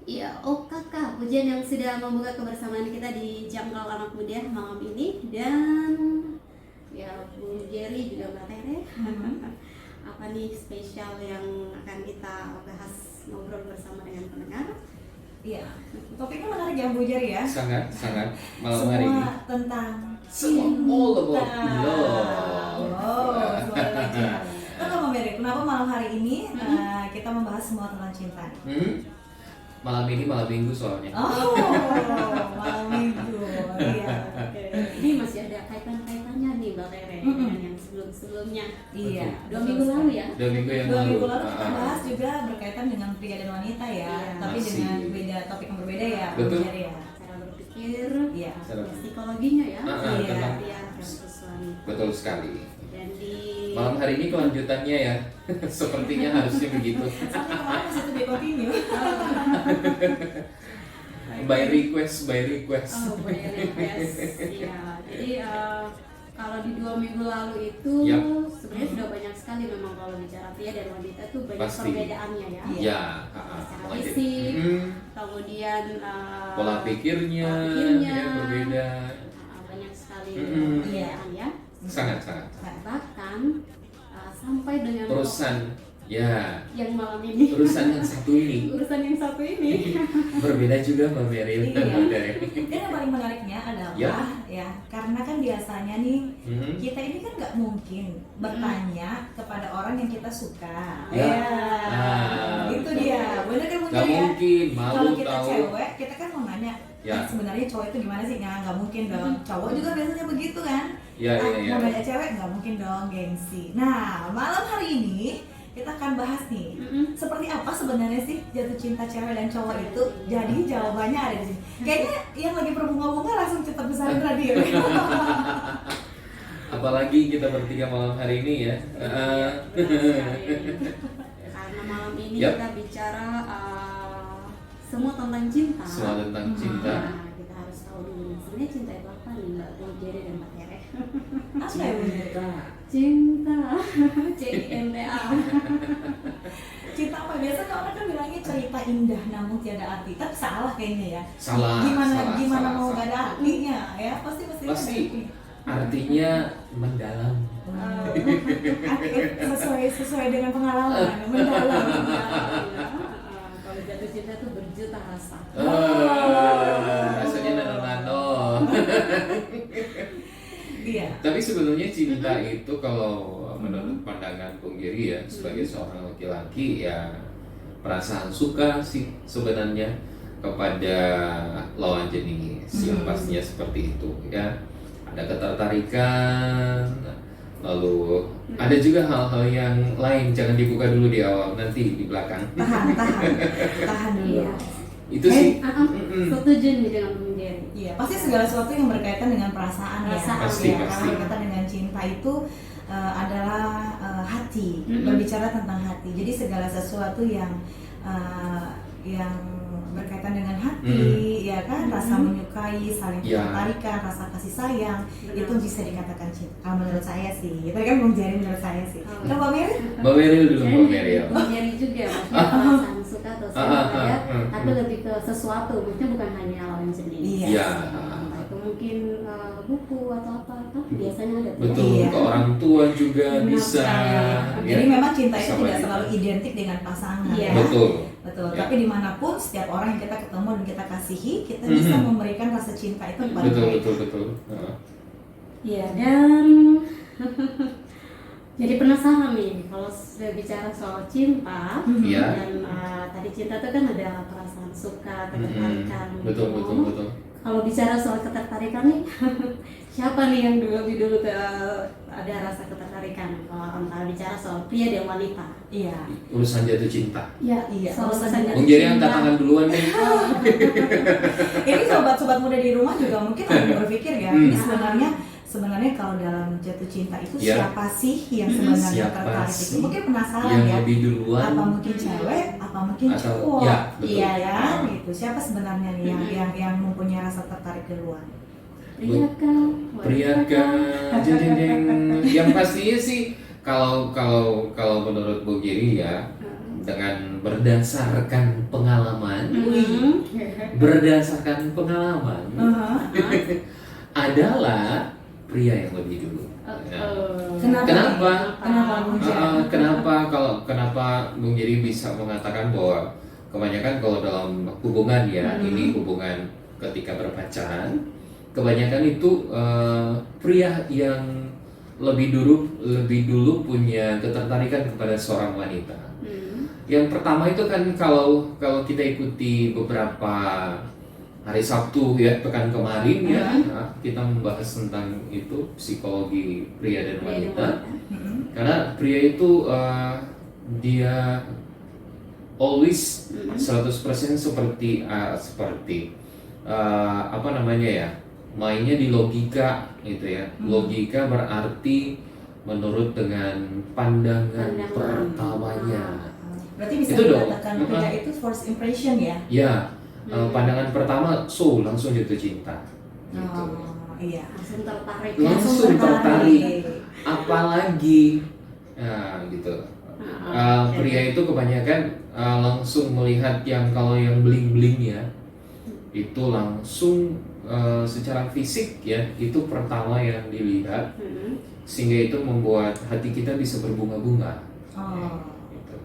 Iya, oh kakak, pujian yang sudah membuka kebersamaan kita di Jangkau Anak Muda malam ini. Dan ya Bu Jerry juga Mbak Tere. Apa nih spesial yang akan kita bahas ngobrol bersama dengan pendengar? Iya, topiknya menarik ya Bu Jerry ya. Sangat malam hari ini. Semua tentang Semua all about love. Oh, semua tentang cinta. Kalau Mbak Mary, kenapa malam hari ini kita membahas semua tentang cinta? Malam ini malam minggu soalnya. Oh, malam minggu. Iya. Ini masih ada kaitan-kaitannya nih Mbak Tere dengan yang sebelum-sebelumnya. Iya. 2 minggu lalu ya. 2 minggu yang Dua lalu. minggu lalu kita bahas juga berkaitan dengan pria dan wanita ya, Iya. tapi Masih. dengan beda topik yang berbeda ya, Bu Betul. Jerry ya. Cara berpikir, Iya. psikologinya ya, Iya. Tentang- pria versus wanita. Betul sekali. Dan di Malam hari ini kelanjutannya ya. Sepertinya harusnya begitu. Soalnya kemarin masih to be continue. By request. Oh, boleh request. Iya. Jadi kalau di 2 minggu lalu itu Yap. sebenarnya sudah banyak sekali memang kalau bicara pria dan wanita itu banyak Pasti. perbedaannya ya. Ya, Secara lanjut. fisik, Hmm, kemudian pola pikirnya ya, berbeda. banyak sekali Mm-mm. perbedaan ya. Sangat. Bahkan sampai dengan Urusan ya, yang malam ini. urusan yang satu ini Urusan yang satu ini. berbeda juga Mbak Meryl. Iya. Dari. Dan yang paling menariknya adalah Ya. karena kan biasanya nih Mhm. kita ini kan nggak mungkin bertanya kepada orang yang kita suka. Ya. Itu dia. Benar kan Bu Gak Jerry ya? mungkin, malu Kalau kita tahu. cewek, kita kan mau nanya, Ya. sebenarnya cowok itu gimana sih? Nggak mungkin dong. Cowok juga biasanya begitu kan? Ya. Mau nanya cewek nggak mungkin dong, gengsi. Nah, malam hari ini kita akan bahas nih, seperti apa sebenarnya sih jatuh cinta cewek dan cowok itu? Jadi jawabannya ada di sini. Kayaknya yang lagi berbunga-bunga langsung cepat besarin radio. Apalagi kita bertiga malam hari ini ya. Karena malam ini Yap. kita bicara semua tentang cinta. Semua tentang cinta. Nah, kita harus tahu dulu sebenarnya cinta itu apa nih Mbak Bu Jerry dan Mbak Tere. Apa ya Bu Jerry? Cinta, CINTA. Cinta apa? Biasanya orang kan bilangnya cerita indah namun tiada arti. Tapi salah kayaknya ya. Salah. Gimana mau salah. gak ada artinya ya? Pasti Pasti. ada arti. Artinya mendalam. Sesuai dengan pengalaman, mendalam. Kalau jatuh cinta itu berjuta rasa. Rasanya nano-nano. Iya. Tapi sebenarnya cinta itu kalau menurut pandangan Bung Giri ya sebagai seorang laki-laki ya perasaan suka sih sebenarnya kepada lawan jenis yang pastinya seperti itu ya. Ada ketertarikan, lalu ada juga hal-hal yang lain, jangan dibuka dulu di awal, nanti di belakang. Tahan dulu. Iya. Itu sih. Setuju nih dengan Bung Jerry. Iya, pasti segala sesuatu yang berkaitan dengan perasaan ya. Pasti, Ya, pasti. karena berkaitan dengan cinta itu adalah hati, Mm-mm. berbicara tentang hati. Jadi segala sesuatu yang berkaitan dengan hati, ya kan, rasa menyukai, saling Ya. ketertarikan, rasa kasih sayang, Benar. itu bisa dikatakan cinta. Kalau menurut saya sih, itu kan Bung Jerry menurut saya sih. Oh. Kalau Mbak Mary? Mbak Meryl dulu, Mbak Meryl. Bung Jerry juga maksudnya perasaan suka atau sayang ya, tapi Hmm. lebih ke sesuatu, maksudnya bukan hanya lawan jenis. Iya. Ya, Entah itu mungkin buku atau apa, tapi biasanya ada tuh. betul. Iya. Ke orang tua juga Benar bisa. sekali. Jadi ya. memang cinta itu Sama tidak juga. selalu identik dengan pasangan. Iya. Ya. Betul. Betul. Ya. Tapi dimanapun setiap orang yang kita ketemu dan kita kasihi, kita Mhm. bisa memberikan rasa cinta itu kepada Betul, mereka. betul. Iya, dan jadi penasaran nih kalau sudah bicara soal cinta. Iya. Dan tadi cinta itu kan ada perasaan suka, ketertarikan. Betul. Kalau bicara soal ketertarikan nih, siapa nih yang lebih dulu ada rasa ketertarikan? Kalau bicara soal pria dan wanita. Iya. Urusan jatuh cinta. Iya, Iya, soal urusan urusan Bung Jerry angkat tangan duluan nih. Ini sobat-sobat muda di rumah juga mungkin ada yang berpikir ya, ini sebenarnya kalau dalam jatuh cinta itu Ya. siapa sih yang sebenarnya Siapa tertarik sih itu? Mungkin penasaran yang ya. lebih duluan? Apa mungkin cewek, apa mungkin Atau- cowok? ya, betul. Iya ya, gitu. Siapa sebenarnya nih yang mempunyai rasa tertarik duluan? Pria kah? Pria kah? Jeng. Yang pastinya sih kalau menurut Bu Giri ya dengan berdasarkan pengalaman, adalah pria yang lebih dulu. Ya. Kenapa Bung Jerry bisa mengatakan bahwa kebanyakan kalau dalam hubungan ya, ini hubungan ketika berpacaran, kebanyakan itu pria yang lebih dulu punya ketertarikan kepada seorang wanita. Yang pertama itu kan kalau kita ikuti beberapa hari Sabtu ya, pekan kemarin ya, kita membahas tentang itu psikologi pria dan wanita. Karena pria itu dia always 100% seperti apa namanya ya, mainnya di logika gitu ya. Logika berarti menurut dengan pandangan pertamanya. Berarti bisa Itu dikatakan pria itu first impression ya? Ya, pandangan pertama langsung jatuh cinta. Gitu. Iya. Langsung tertarik. Apalagi gitu. Pria itu kebanyakan langsung melihat kalau yang bling-bling ya, itu langsung secara fisik ya, itu pertama yang dilihat, sehingga itu membuat hati kita bisa berbunga-bunga. Gitu.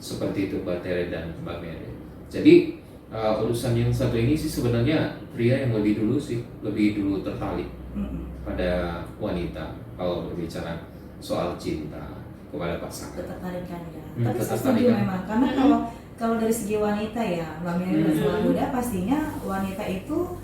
Seperti itu Mbak Tere dan Mbak Mary. Jadi urusan yang satu ini sih sebenarnya pria yang lebih dulu tertarik pada wanita kalau berbicara soal cinta kepada pasangan. Ketertarikan ya. Tapi saya setuju memang, karena kalau dari segi wanita ya, Mbak Mary dan Mbak Muda, pastinya wanita itu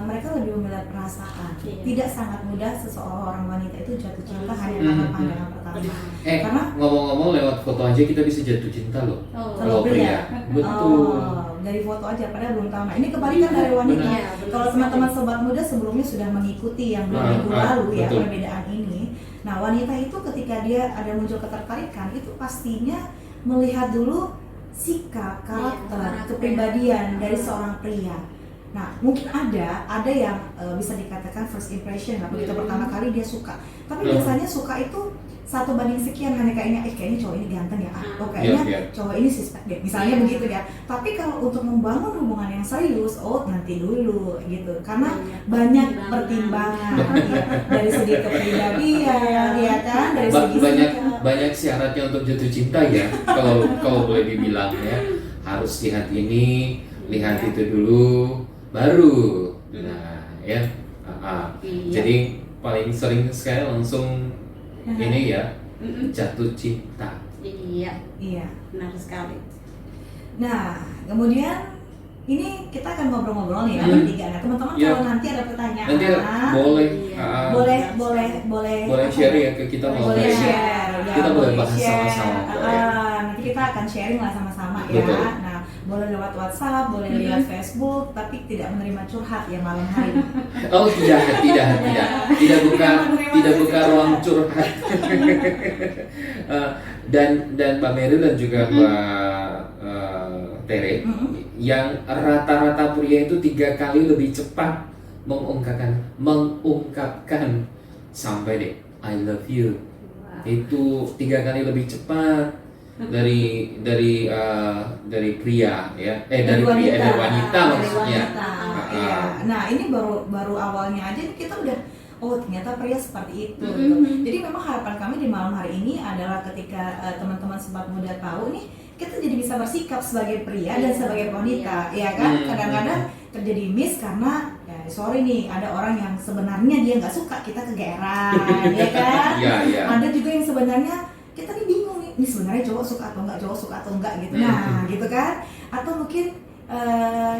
mereka lebih melihat perasaan. Tidak sangat mudah seseorang wanita itu jatuh cinta hanya karena pandangan pertama. Karena ngomong-ngomong, lewat foto aja kita bisa jatuh cinta loh. Kalau pria, betul. Dari foto aja, padahal belum tahu. Nah, ini kebalikan dari wanita. Kalau teman-teman sobat muda sebelumnya sudah mengikuti yang 2 minggu lalu ya, perbedaan ini. Nah, wanita itu ketika dia ada muncul ketertarikan, itu pastinya melihat dulu sikap, karakter, kepribadian dari seorang pria. Nah, mungkin ada yang bisa dikatakan first impression, begitu pertama kali dia suka. Tapi biasanya suka itu 1 banding sekian, hanya kayaknya cowok ini ganteng ya, kayaknya cowok ini suspek deh, misalnya begitu ya. Tapi kalau untuk membangun hubungan yang serius, nanti dulu gitu, karena banyak pertimbangan ya, dari segi kepribadian, ya kan, dari segi banyak syaratnya untuk jatuh cinta ya, kalau boleh dibilang ya, harus lihat ini, lihat itu dulu, baru, nah ya, jadi paling sering sekali langsung ini ya, jatuh cinta. Iya, benar sekali. Nah, kemudian ini kita akan ngobrol-ngobrol nih ya bertiga. Nah, teman-teman kalau nanti ada pertanyaan, boleh share ya ke kita, boleh share. Kita boleh bahas sama-sama. Nanti kita akan sharing lah sama-sama ya. Betul. Nah, boleh lewat WhatsApp, boleh lewat Facebook, tapi tidak menerima curhat ya malam hari. Oh tidak buka ruang curhat. Dan Mbak Mary dan juga Mbak Tere, yang rata-rata pria itu 3 kali lebih cepat mengungkapkan sampai deh I love you. Itu 3 kali lebih cepat dari pria ya, dari wanita maksudnya. Iya. Nah, ini baru awalnya aja kita udah ternyata pria seperti itu. Jadi memang harapan kami di malam hari ini adalah ketika teman-teman sobat muda tahu nih, kita jadi bisa bersikap sebagai pria dan sebagai wanita, ya kan? Kadang-kadang terjadi miss karena sorry nih, ada orang yang sebenarnya dia nggak suka kita kegeeran, ya kan? Ada juga yang sebenarnya kita nih bingung nih, ini sebenarnya cowok suka atau enggak gitu. Nah, gitu kan? Atau mungkin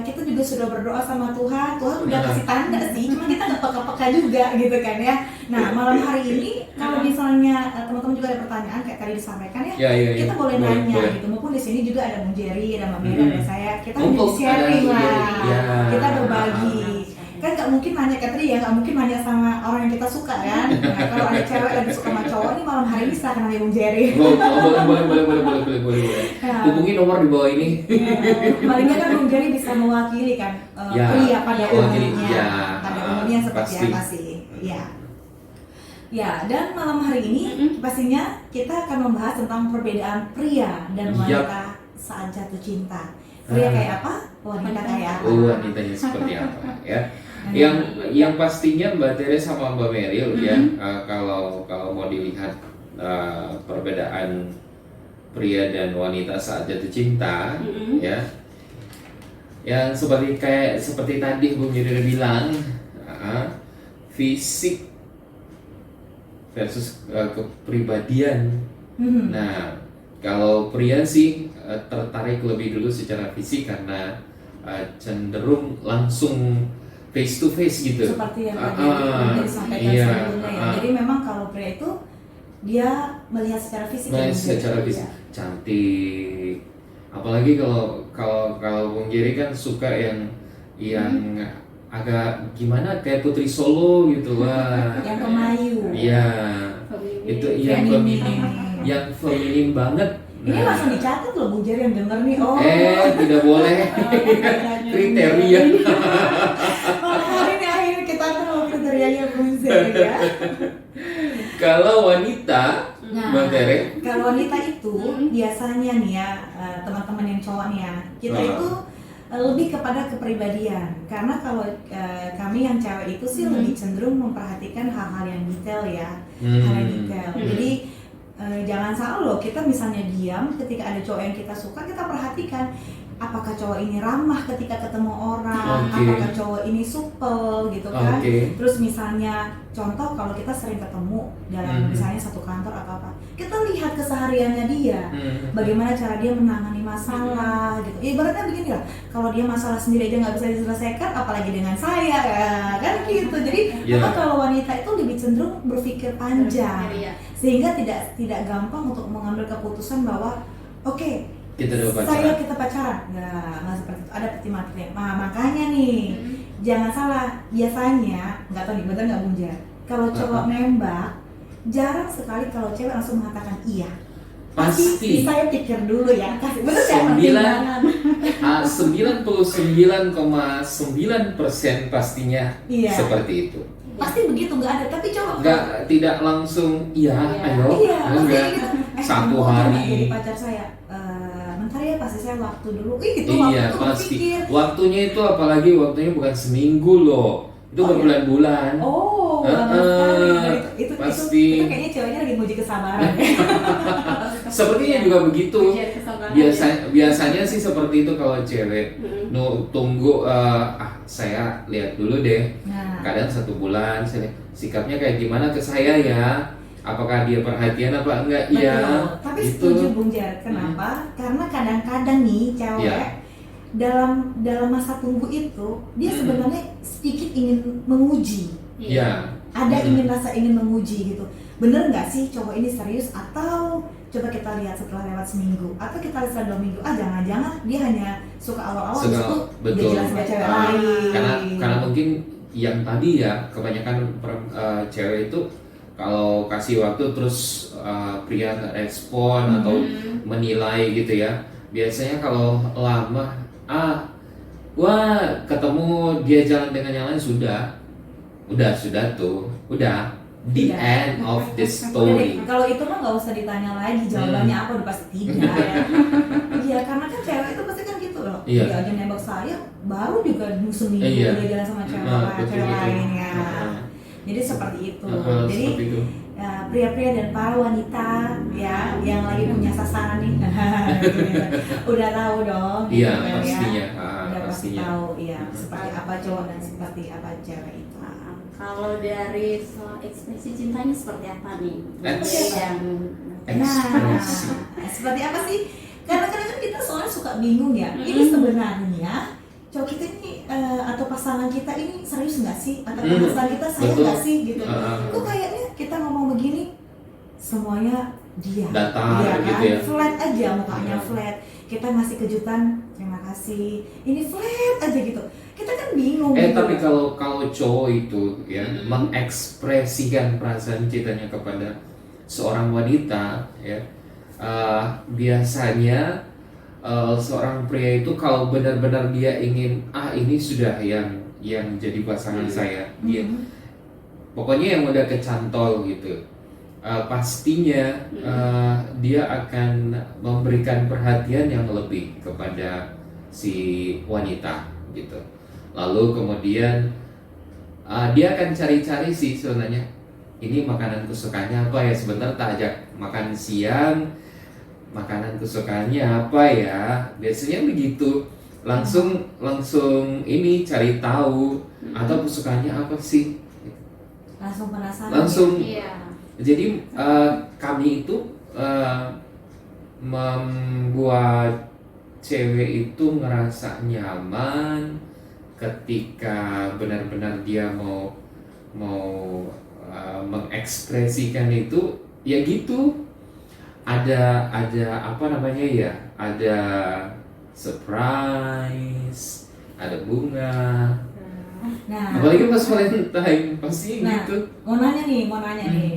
kita juga sudah berdoa sama Tuhan udah kasih tanda sih, cuma kita nggak peka-peka juga gitu kan ya. Nah, malam hari ini kalau misalnya teman-teman juga ada pertanyaan kayak tadi disampaikan ya, kita boleh nanya gitu. Maupun di sini juga ada Bung Jerry, ada Mbak Mira, ada saya, kita sharing lah, kita berbagi. Kan nggak mungkin nanya Katri ya, nggak mungkin nanya sama orang yang kita suka kan. Nah, kalau ada cewek lagi suka sama cowok nih, malam hari ini silahkan nanya Bung Jerry. Boleh. Hubungi nomor di bawah ini. Palingnya kan Bung Jerry bisa mewakili kan pria pada umumnya, pada umumnya seperti apa sih? Ya. Ya, dan malam hari ini pastinya kita akan membahas tentang perbedaan pria dan wanita saat jatuh cinta. Pria kayak apa? Wanita kayak apa? Wanitanya seperti apa ya? Yang pastinya Mbak Tere sama Mbak Meryl ya, kalau mau dilihat perbedaan pria dan wanita saat jatuh cinta ya, yang seperti tadi Bu Meryl bilang, fisik versus kepribadian. Nah, kalau pria sih tertarik lebih dulu secara fisik karena cenderung langsung face to face gitu. Seperti yang tadi disampaikan sebelumnya ya. Jadi memang kalau pria itu dia melihat secara fisik. Melihat secara fisik, cantik. Apalagi kalau Bung Giri kan suka yang agak gimana kayak Putri Solo gitu, wah. Yang kemayu. Iya. Itu yang feminin banget. Ini langsung dicatat loh Bung Jerry yang denger nih. Tidak boleh. Kriteria. Hari ini akhirnya kita tahu kriterianya Bung Jerry ya. Kalau wanita, Mbak Tere, kalau wanita itu biasanya nih ya, teman-teman yang cowok nih ya, kita itu lebih kepada kepribadian. Karena kalau kami yang cewek itu sih lebih cenderung memperhatikan hal-hal yang detail ya, hal yang detail. Jadi jangan salah loh, kita misalnya diam ketika ada cowok yang kita suka, kita perhatikan apakah cowok ini ramah ketika ketemu orang, apakah cowok ini supel gitu kan. Terus misalnya contoh kalau kita sering ketemu dalam misalnya satu kantor atau apa, kita lihat kesehariannya dia, bagaimana cara dia menangani masalah gitu. Ibaratnya begini lah, kalau dia masalah sendiri aja nggak bisa diselesaikan, apalagi dengan saya kan gitu. Jadi memang kalau wanita itu lebih cenderung berpikir panjang, sehingga tidak gampang untuk mengambil keputusan bahwa oke, kita pacaran, nggak seperti itu, ada pertimbangan. Nah makanya nih, jangan salah, biasanya nggak tahu nih bener nggak Bung Jar, kalau cowok nembak jarang sekali kalau cewek langsung mengatakan iya. Pasti saya pikir dulu ya, kasih bener ya 99,9% pastinya seperti itu. Pasti begitu, nggak ada, tapi cowok tidak langsung ayo enggak satu hari jadi pacar saya. Bentar ya, pasti saya waktu dulu. Itu pasti. Waktunya itu apalagi waktunya bukan seminggu loh. Itu berbulan-bulan. Itu pasti. Itu kayaknya ceweknya lagi nguji kesabaran. Sepertinya juga begitu. Biasanya sih seperti itu kalau cewek. Tunggu saya lihat dulu deh. Kadang 1 bulan sikapnya kayak gimana ke saya ya. Apakah dia perhatian apa enggak? Tapi gitu. Setuju Bung Jar, kenapa? Karena kadang-kadang nih cewek dalam masa tunggu itu dia sebenarnya sedikit ingin menguji. Ada ingin menguji gitu. Bener nggak sih cowok ini serius, atau coba kita lihat setelah lewat seminggu, atau kita lihat setelah 2 minggu, jangan-jangan dia hanya suka awal-awal itu dia jelas sama cewek lain. Karena mungkin yang tadi ya, kebanyakan cewek itu kalau kasih waktu terus pria nggak respon atau menilai gitu ya. Biasanya kalau lama, ketemu dia jalan dengan yang lain sudah the end of the story. Kalau itu mah nggak usah ditanya lagi, jawabannya apa udah pasti tidak ya. Iya, karena kan cewek itu pasti kan gitu loh. Dia aja nembak saya, baru juga seminggu udah jalan sama cewek lainnya. Jadi seperti itu. Jadi pria-pria dan para wanita ya yang lagi punya sasaran nih, udah tahu dong. Pastinya. Udah pasti tahu seperti apa cowok dan seperti apa cewek itu. Kalau dari soal ekspresi cintanya seperti apa nih? Seperti apa sih? Karena kadang-kadang kita soalnya suka bingung ya. Ini sebenarnya cowok kita ini atau pasangan kita ini serius nggak sih? Atau pasangan kita sayang nggak sih gitu? Kok kayaknya kita ngomong begini semuanya datar gitu ya. Flat aja mukanya, flat. Kita ngasih kejutan, terima kasih. Ini flat aja gitu. Kita kan bingung. Gitu. Tapi kalau cowok itu ya mengekspresikan perasaan cintanya kepada seorang wanita ya, biasanya seorang pria itu kalau benar-benar dia ingin ini sudah yang jadi pasangan saya, pokoknya yang udah kecantol gitu, pastinya dia akan memberikan perhatian yang lebih kepada si wanita gitu. Lalu kemudian dia akan cari-cari sih sebenarnya, ini makanan kesukaannya apa ya, sebentar tak ajak makan siang, makanan kesukaannya apa ya, biasanya begitu, langsung ini cari tahu, atau kesukaannya apa sih, Langsung penasaran. langsung. Iya. Jadi kami itu membuat cewek itu ngerasa nyaman ketika benar-benar dia mau mengekspresikan itu, ya gitu. Ada apa namanya ya? Ada surprise, ada bunga. Nah, Apalagi pas Valentine pasti Nah, gitu. mau nanya nih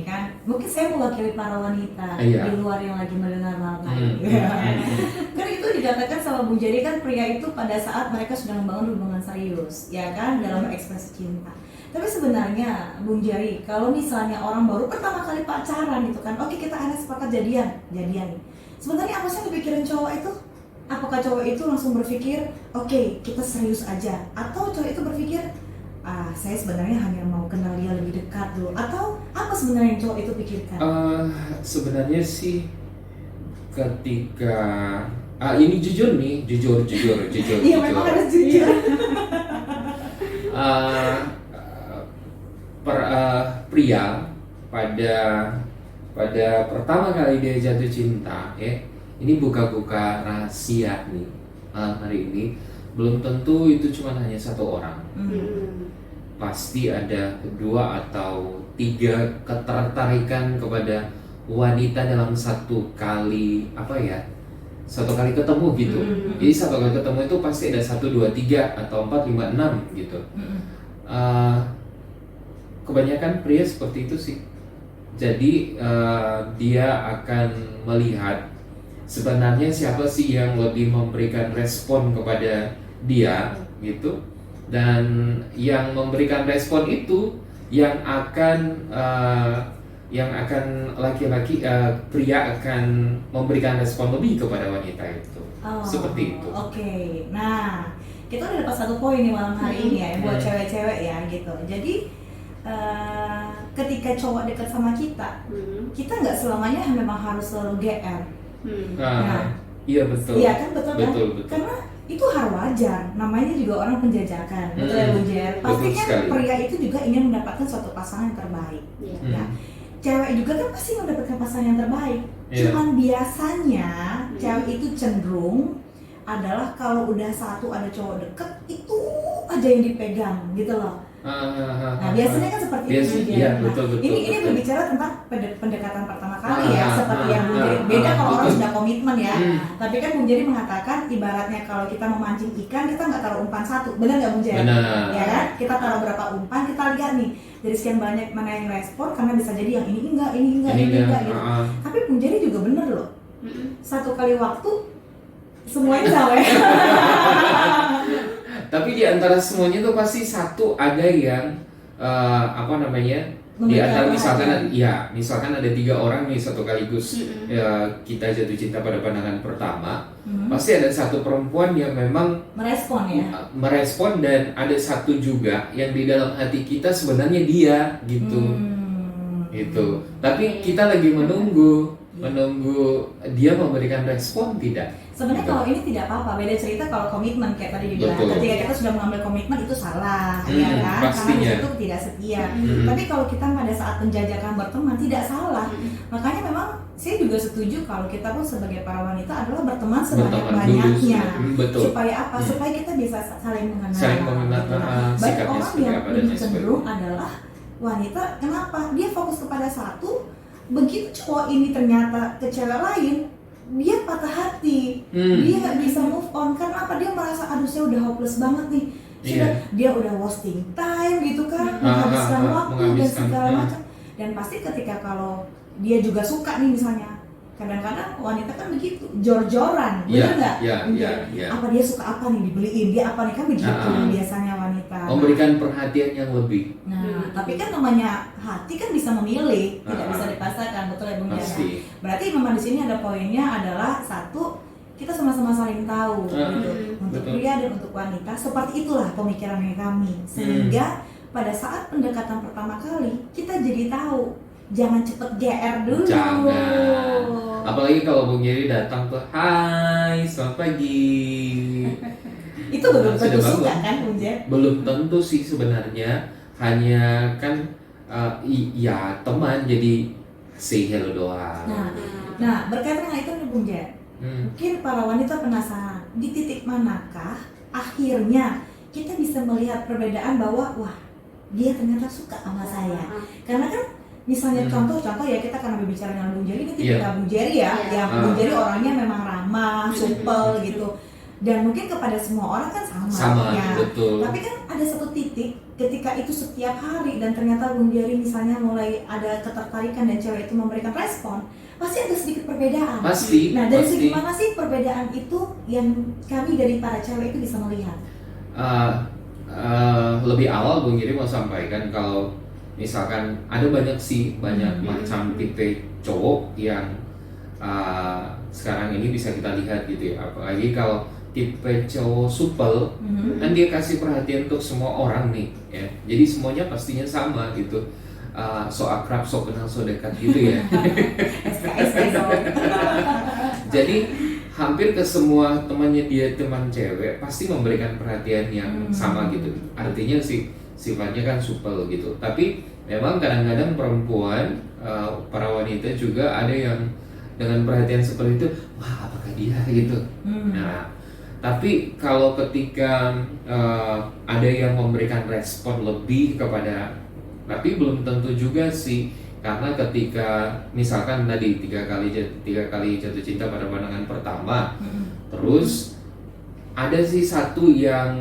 kan, mungkin saya mewakili para wanita Iya. di luar yang lagi mendengar malam Hmm. hari. Kan itu dikatakan sama Bung Jerry kan, pria itu pada saat mereka sudah membangun hubungan serius, ya kan, dalam ekspresi cinta. Tapi sebenarnya Bung Jerry, kalau misalnya orang baru pertama kali pacaran gitu kan, oke kita akhirnya sepakat jadian nih. Sebenarnya apa sih yang dipikirin cowok itu? Apakah cowok itu langsung berpikir, oke kita serius aja, atau cowok itu berpikir, saya sebenarnya hanya mau kenal dia lebih dekat dulu, atau apa sebenarnya yang cowok itu pikirkan? Sebenarnya sih ketika ini jujur nih, jujur. Iya memang harus jujur. Pria pada pertama kali dia jatuh cinta, ini buka-buka rahasia nih malam hari ini, belum tentu itu cuma hanya satu orang. Pasti ada 2 atau 3 ketertarikan kepada wanita dalam satu kali ketemu gitu. Jadi satu kali ketemu itu pasti ada 1, 2, 3 atau 4, 5, 6 gitu. Kebanyakan pria seperti itu sih. Jadi dia akan melihat sebenarnya siapa sih yang lebih memberikan respon kepada dia gitu, dan yang memberikan respon itu yang akan laki-laki, pria akan memberikan respon lebih kepada wanita itu. Seperti itu. Oke. Nah, kita udah dapat 1 poin nih malam hari ini ya, buat cewek-cewek ya gitu. Jadi ketika cowok dekat sama kita nggak selamanya memang harus selalu GR. Iya betul. Iya kan, betul kan? Betul. Karena itu hal wajar, namanya juga orang penjajakan, betul ya Bung Jer? Pasti kan sekali. pria itu juga ingin mendapatkan suatu pasangan yang terbaik. Nah, cewek juga kan pasti mendapatkan pasangan yang terbaik. Cuman biasanya cewek itu cenderung adalah kalau udah satu ada cowok deket, itu aja yang dipegang gitu loh. Nah, biasanya kan seperti itu. Iya, Nah, betul. ini berbicara tentang pendekatan pertama kali ya, seperti yang Bung Jerry. Beda betul. kalau orang sudah komitmen ya. Tapi kan Bung Jerry mengatakan ibaratnya kalau kita memancing ikan, kita nggak taruh umpan satu, benar nggak Bung Jerry? Benar. Ya kan? Kita taruh berapa umpan, kita lihat nih dari sekian banyak mana yang respon, karena bisa jadi yang ini enggak gitu. Tapi Bung Jerry juga bener loh. Satu kali waktu semuanya salah. Tapi di antara semuanya tuh pasti satu ada yang di antara misalkan ada 3 orang nih satu kaligus, ya kita jatuh cinta pada pandangan pertama, pasti ada satu perempuan yang memang merespon dan ada satu juga yang di dalam hati kita sebenarnya dia gitu. Gitu. Tapi kita lagi menunggu dia memberikan respon tidak. Sebenarnya kalau ini tidak apa-apa, beda cerita kalau komitmen kayak tadi dibilang. Ketika kita sudah mengambil komitmen itu salah, ya kan? Pastinya. Karena itu tidak setia. Tapi kalau kita pada saat penjajakan berteman tidak salah. Makanya memang saya juga setuju kalau kita pun sebagai para wanita adalah berteman sebanyak-banyaknya. Supaya apa? Supaya kita bisa saling mengenal. Banyak orang yang lebih cenderung adalah wanita, kenapa? Dia fokus kepada satu, begitu cowok ini ternyata ke cewek lain, dia patah hati, dia nggak bisa move on. Karena apa? Dia merasa aduh saya udah hopeless banget nih, dia udah wasting time gitu kan, menghabiskan waktu dan segala macam. Dan pasti ketika kalau dia juga suka nih misalnya, kadang-kadang wanita kan begitu, jor-joran, Iya, benar nggak? iya, Bung iya, Jer? iya. Apa dia suka apa nih dibeliin, dia apa nih, kan begitu biasanya wanita. Memberikan perhatian yang lebih. Nah, tapi kan namanya hati kan bisa memilih, tidak bisa dipaksakan, betul ya Bung Jer? Pasti. Berarti memang di sini ada poinnya adalah satu, kita sama-sama saling tahu gitu. Untuk betul. pria dan untuk wanita seperti itulah pemikirannya kami, sehingga pada saat pendekatan pertama kali kita jadi tahu, jangan cepet GR dulu. Jangan. Apalagi kalau Bung Geri datang tuh, hai selamat pagi. Itu belum tentu Sudah suka bangun. kan Bung Jer? Belum tentu sih sebenarnya, hanya kan ya teman, jadi say hello doang. Nah berkaitan dengan itu nih Bung Jer, mungkin para wanita penasaran di titik manakah akhirnya kita bisa melihat perbedaan bahwa wah dia ternyata suka sama saya. Karena kan misalnya contoh ya, kita karena berbicara dengan Bung Jerry, ini tipikal Bung Jerry ya, yang Bung Jerry orangnya memang ramah, supel gitu, dan mungkin kepada semua orang kan sama ya. Betul. Tapi kan ada satu titik ketika itu setiap hari dan ternyata Bung Jerry misalnya mulai ada ketertarikan dan cewek itu memberikan respon, pasti ada sedikit perbedaan. Pasti. Nah dari pasti. segi mana sih perbedaan itu yang kami dari para cewek itu bisa melihat? Lebih awal Bung Giri mau sampaikan kalau misalkan ada banyak macam tipe cowok yang sekarang ini bisa kita lihat gitu ya. Apalagi kalau tipe cowok supel, kan dia kasih perhatian untuk semua orang nih ya. Jadi semuanya pastinya sama gitu. So akrab, so kenal, so dekat gitu ya. Jadi hampir ke semua temannya dia, teman cewek, pasti memberikan perhatian yang sama gitu. Artinya sih sifatnya kan supel gitu. Tapi memang kadang-kadang perempuan, para wanita juga ada yang dengan perhatian seperti itu, wah apakah dia gitu. Nah, tapi kalau ketika ada yang memberikan respon lebih kepada, tapi belum tentu juga sih. Karena ketika misalkan tadi tiga kali jatuh cinta pada pandangan pertama, terus ada sih satu yang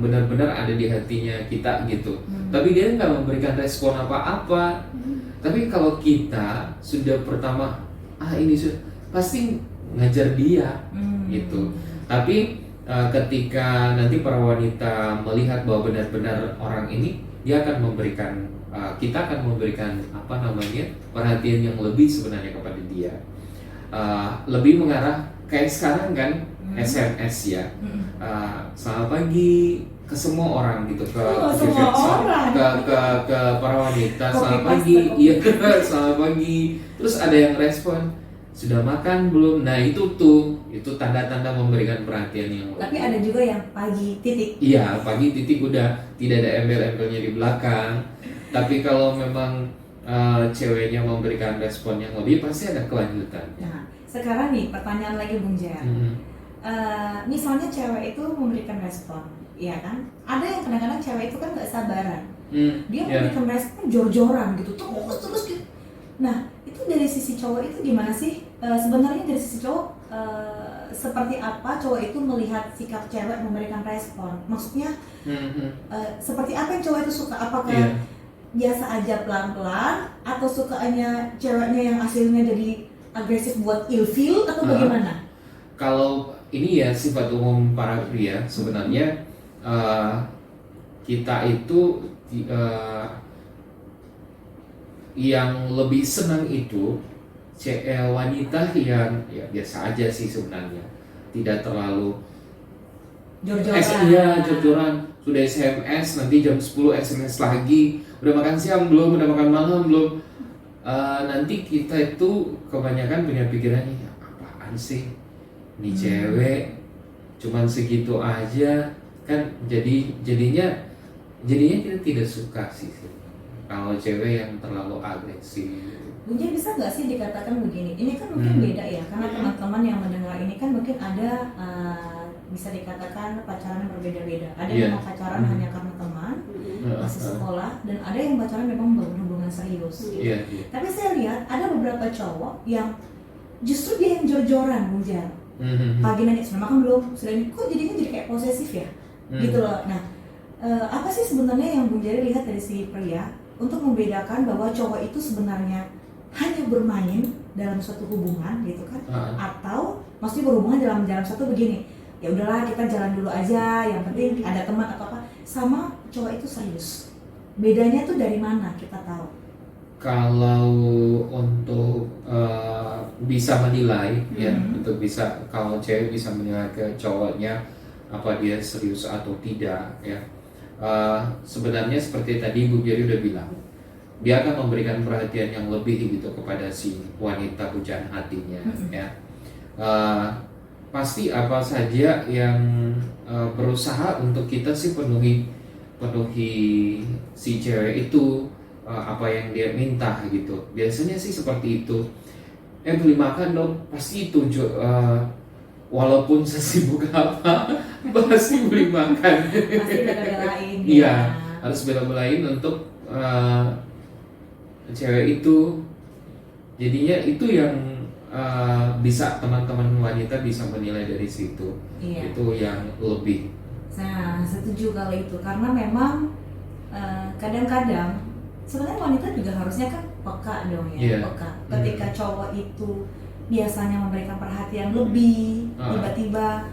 benar-benar ada di hatinya kita gitu, tapi dia nggak memberikan respon apa-apa. Tapi kalau kita sudah pertama ini pasti ngajar dia gitu. Tapi ketika nanti para wanita melihat bahwa benar-benar orang ini, dia akan memberikan kita akan memberikan perhatian yang lebih sebenarnya kepada dia, lebih mengarah kayak sekarang kan SMS ya, selamat pagi ke semua orang gitu, ke para wanita, selamat pagi, iya selamat pagi, terus ada yang respon sudah makan belum. Nah itu tanda-tanda memberikan perhatian yang lebih. Tapi ada juga yang pagi titik. Iya, pagi titik, udah tidak ada embel-embelnya di belakang. Tapi kalau memang ceweknya memberikan respon yang lebih, pasti ada kelanjutan. Nah, sekarang nih pertanyaan lagi Bung Jer. Misalnya cewek itu memberikan respon, ya kan? Ada yang kadang-kadang cewek itu kan nggak sabaran. Dia memberikan respon jor-joran gitu, terus gitu. Nah, itu dari sisi cowok itu gimana sih? Sebenarnya dari sisi cowok seperti apa cowok itu melihat sikap cewek memberikan respon? Maksudnya seperti apa yang cowok itu suka? Apakah biasa aja pelan-pelan, atau sukanya ceweknya yang hasilnya jadi agresif buat ilfil, atau bagaimana? Kalau ini ya sifat umum para pria sebenarnya, kita itu yang lebih senang itu wanita yang ya biasa aja sih sebenarnya, tidak terlalu jor-joran. Sudah SMS, nanti jam 10 SMS lagi, udah makan siang belum, udah makan malam belum. Nanti kita itu kebanyakan punya pikiran nih, apaan sih ini cewek cuman segitu aja kan, jadinya kita tidak suka sih kalau cewek yang terlalu agresif. Mungkin bisa nggak sih dikatakan begini, ini kan mungkin beda ya, karena teman-teman yang mendengar ini kan mungkin ada bisa dikatakan pacaran yang berbeda-beda. Ada yang mau pacaran hanya karena teman, masih sekolah, dan ada yang pacaran memang berhubungan serius gitu. Tapi saya lihat ada beberapa cowok yang justru dia yang jor-joran Bung Jer. Pagi nanya sudah makan belum, sudah ini, kok jadinya jadi kayak posesif ya gitu loh. Nah, apa sih sebenarnya yang Bung Jer lihat dari si pria untuk membedakan bahwa cowok itu sebenarnya hanya bermain dalam suatu hubungan gitu kan, Ah. atau maksudnya berhubungan dalam satu begini, ya udahlah kita jalan dulu aja, yang penting ada teman atau apa, sama cowok itu serius. Bedanya tuh dari mana kita tahu? Kalau untuk bisa menilai ya, untuk bisa, kalau cewek bisa menilai ke cowoknya apa dia serius atau tidak ya, sebenarnya seperti tadi Bu Geri udah bilang, dia akan memberikan perhatian yang lebih gitu kepada si wanita pujaan hatinya ya. Pasti apa saja yang berusaha untuk kita sih penuhi si cewek itu, apa yang dia minta gitu. Biasanya sih seperti itu. Beli makan dong, pasti itu walaupun sesibuk apa pasti beli makan. Pasti bela-belain. Iya, harus bela-belain untuk cewek itu. Jadinya itu yang bisa teman-teman wanita bisa menilai dari situ. Iya. Itu yang lebih. Nah, setuju kalau itu, karena memang kadang-kadang sebenarnya wanita juga harusnya kan peka dong ya, Yeah. peka. Ketika cowok itu biasanya memberikan perhatian lebih, tiba-tiba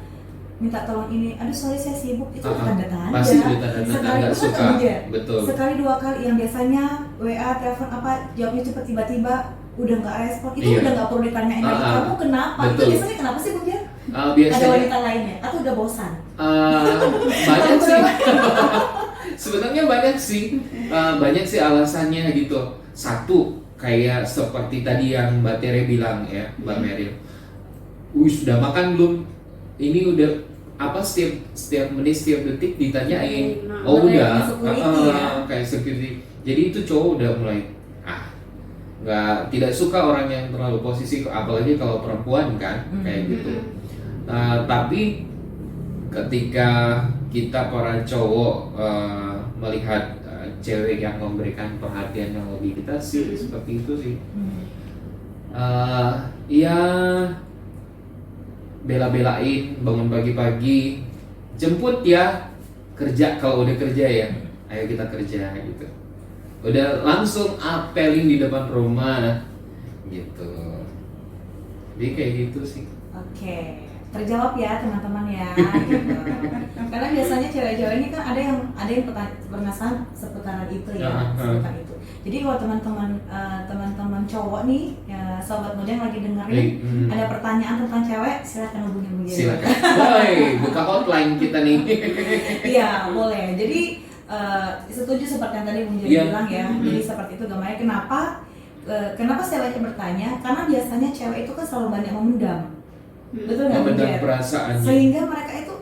minta tolong ini, aduh sorry saya sibuk, itu tanda tanda. Pasti tanda-tanda Sekali nggak itu suka. kan aja. Betul. Sekali dua kali, yang biasanya WA, telepon apa, jawabnya cepet, tiba-tiba udah nggak respon, itu Iya. udah nggak perlu ditanyain lagi, kamu kenapa? Betul. Itu biasanya kenapa sih Bung Jan? Ada Biasanya wanita lainnya atau udah bosan? banyak sih. Sebenarnya banyak sih alasannya gitu. Satu, kayak seperti tadi yang Mbak Tere bilang ya, Mbak Meryl. Sudah makan belum? Ini udah apa, setiap menit, setiap detik ditanyain. Oh udah, kayak security. Jadi itu cowok udah mulai tidak suka orang yang terlalu posesif, apalagi kalau perempuan kan kayak gitu. Tapi ketika kita para cowok melihat cewek yang memberikan perhatian yang lebih, kita sih seperti itu sih. Ya bela-belain, bangun pagi-pagi, jemput ya, kerja kalau udah kerja ya, ayo kita kerja gitu. Udah langsung apelin di depan rumah gitu. Jadi kayak gitu sih. Oke, terjawab ya teman-teman ya. Gitu. Karena biasanya cewek-cewek ini kan ada yang penasaran seputaran itu ya, seputar itu. Jadi kalau teman-teman cowok nih, ya, sobat muda yang lagi dengerin, ada pertanyaan tentang cewek, silakan hubungi Bu Geri. Silakan. Woi, buka hotline kita nih. Iya, boleh. Jadi setuju seperti yang tadi Bung Geri bilang ya. Jadi seperti itu gambarnya. Kenapa ceweknya bertanya? Karena biasanya cewek itu kan selalu banyak memendam. Betul nggak? Memendam perasaannya. Sehingga mereka itu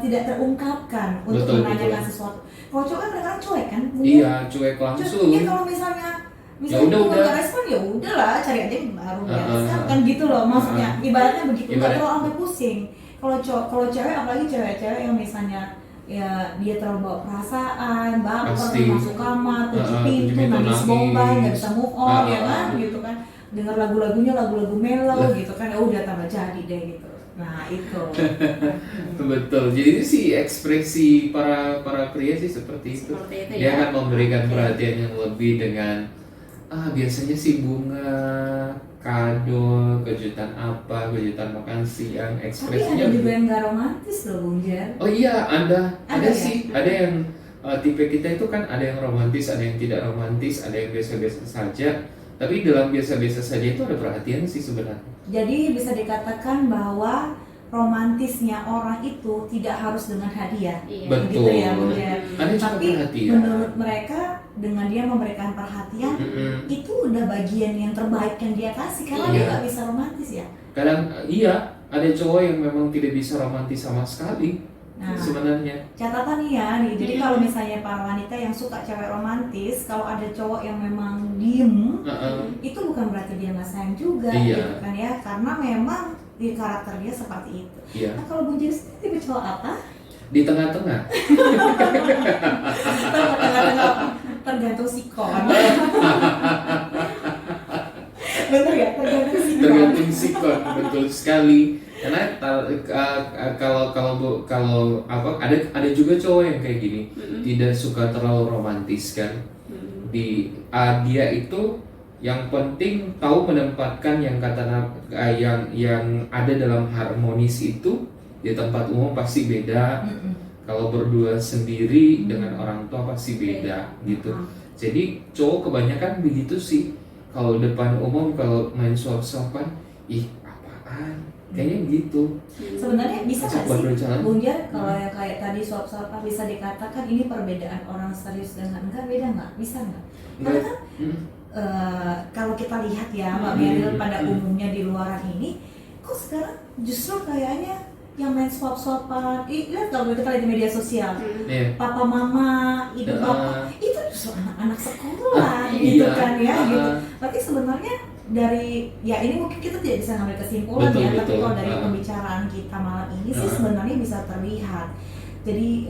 tidak terungkapkan untuk menanyakan sesuatu. Kalau cowok kan mereka cuek kan? Iya, cuek langsung. Ya kalau misalnya udah. nggak respon ya udahlah, cari aja yang baru biasa kan gitu loh. Maksudnya ibaratnya begitu. Nggak terlalu sampai pusing. Kalau cewek, apalagi cewek-cewek yang misalnya ya dia terlalu bawa perasaan, baper, masuk kamar, kunci pintu, nangis bombay, nggak bisa move on, ya kan, gitu kan. Dengar lagu-lagunya lagu-lagu mellow gitu kan, ya udah tambah jadi deh gitu. Nah itu. Betul. Jadi sih ekspresi para pria sih seperti itu. Dia akan memberikan perhatian yang lebih dengan biasanya sih bunga, kado, kejutan makan siang, ekspresinya. Tapi ada juga yang nggak romantis loh Bung Jan. Oh iya, ada ya? sih. Ada yang tipe kita itu kan ada yang romantis, ada yang tidak romantis, ada yang biasa-biasa saja. Tapi dalam biasa-biasa saja itu ada perhatian sih sebenarnya. Jadi bisa dikatakan bahwa romantisnya orang itu tidak harus dengan hadiah. Betul. Gitu ya, Bung Jan. Ada juga Tapi perhatian. menurut mereka dengan dia memberikan perhatian itu udah bagian yang terbaik yang dia kasih, karena dia nggak bisa romantis ya. Kadang iya, ada cowok yang memang tidak bisa romantis sama sekali. Nah, sebenarnya catatan nih ya, jadi kalau misalnya para wanita yang suka cewek romantis, kalau ada cowok yang memang diem, itu bukan berarti dia nggak sayang juga, gitu kan ya, karena memang di karakter dia seperti itu. Nah kalau Bung Jan tipe cowok apa? Di tengah-tengah. Tengah-tengah tergantung sikon. Bener ya, tergantung sikon. Tergantung sikon, betul sekali. Karena kalau ada juga cowok yang kayak gini, tidak suka terlalu romantis kan. Dia itu Yang penting tahu menempatkan yang yang ada dalam harmonis itu di tempat umum pasti beda. Kalau berdua sendiri dengan orang tua pasti beda gitu. Jadi cowok kebanyakan begitu sih. Kalau depan umum kalau main suap-suapan, ih apaan? Kayaknya begitu. Sebenarnya bisa nggak Buat sih berjalan. Bung Jar, kalau yang kayak tadi suap-suapan bisa dikatakan ini perbedaan orang serius dengan enggak, beda nggak? Bisa nggak? Karena kan kalau kita lihat ya Mbak Meryl pada umumnya di luaran ini, kok sekarang justru kayaknya yang main suap-suapan, lihat kalau kita lihat di media sosial, papa mama, ibu bapak, itu justru anak-anak sekolah gitu kan ya, gitu. Tapi sebenarnya dari ya ini mungkin kita tidak bisa ngambil kesimpulan Betul, ya, tapi betul. kalau dari pembicaraan kita malam ini sih sebenarnya bisa terlihat. Jadi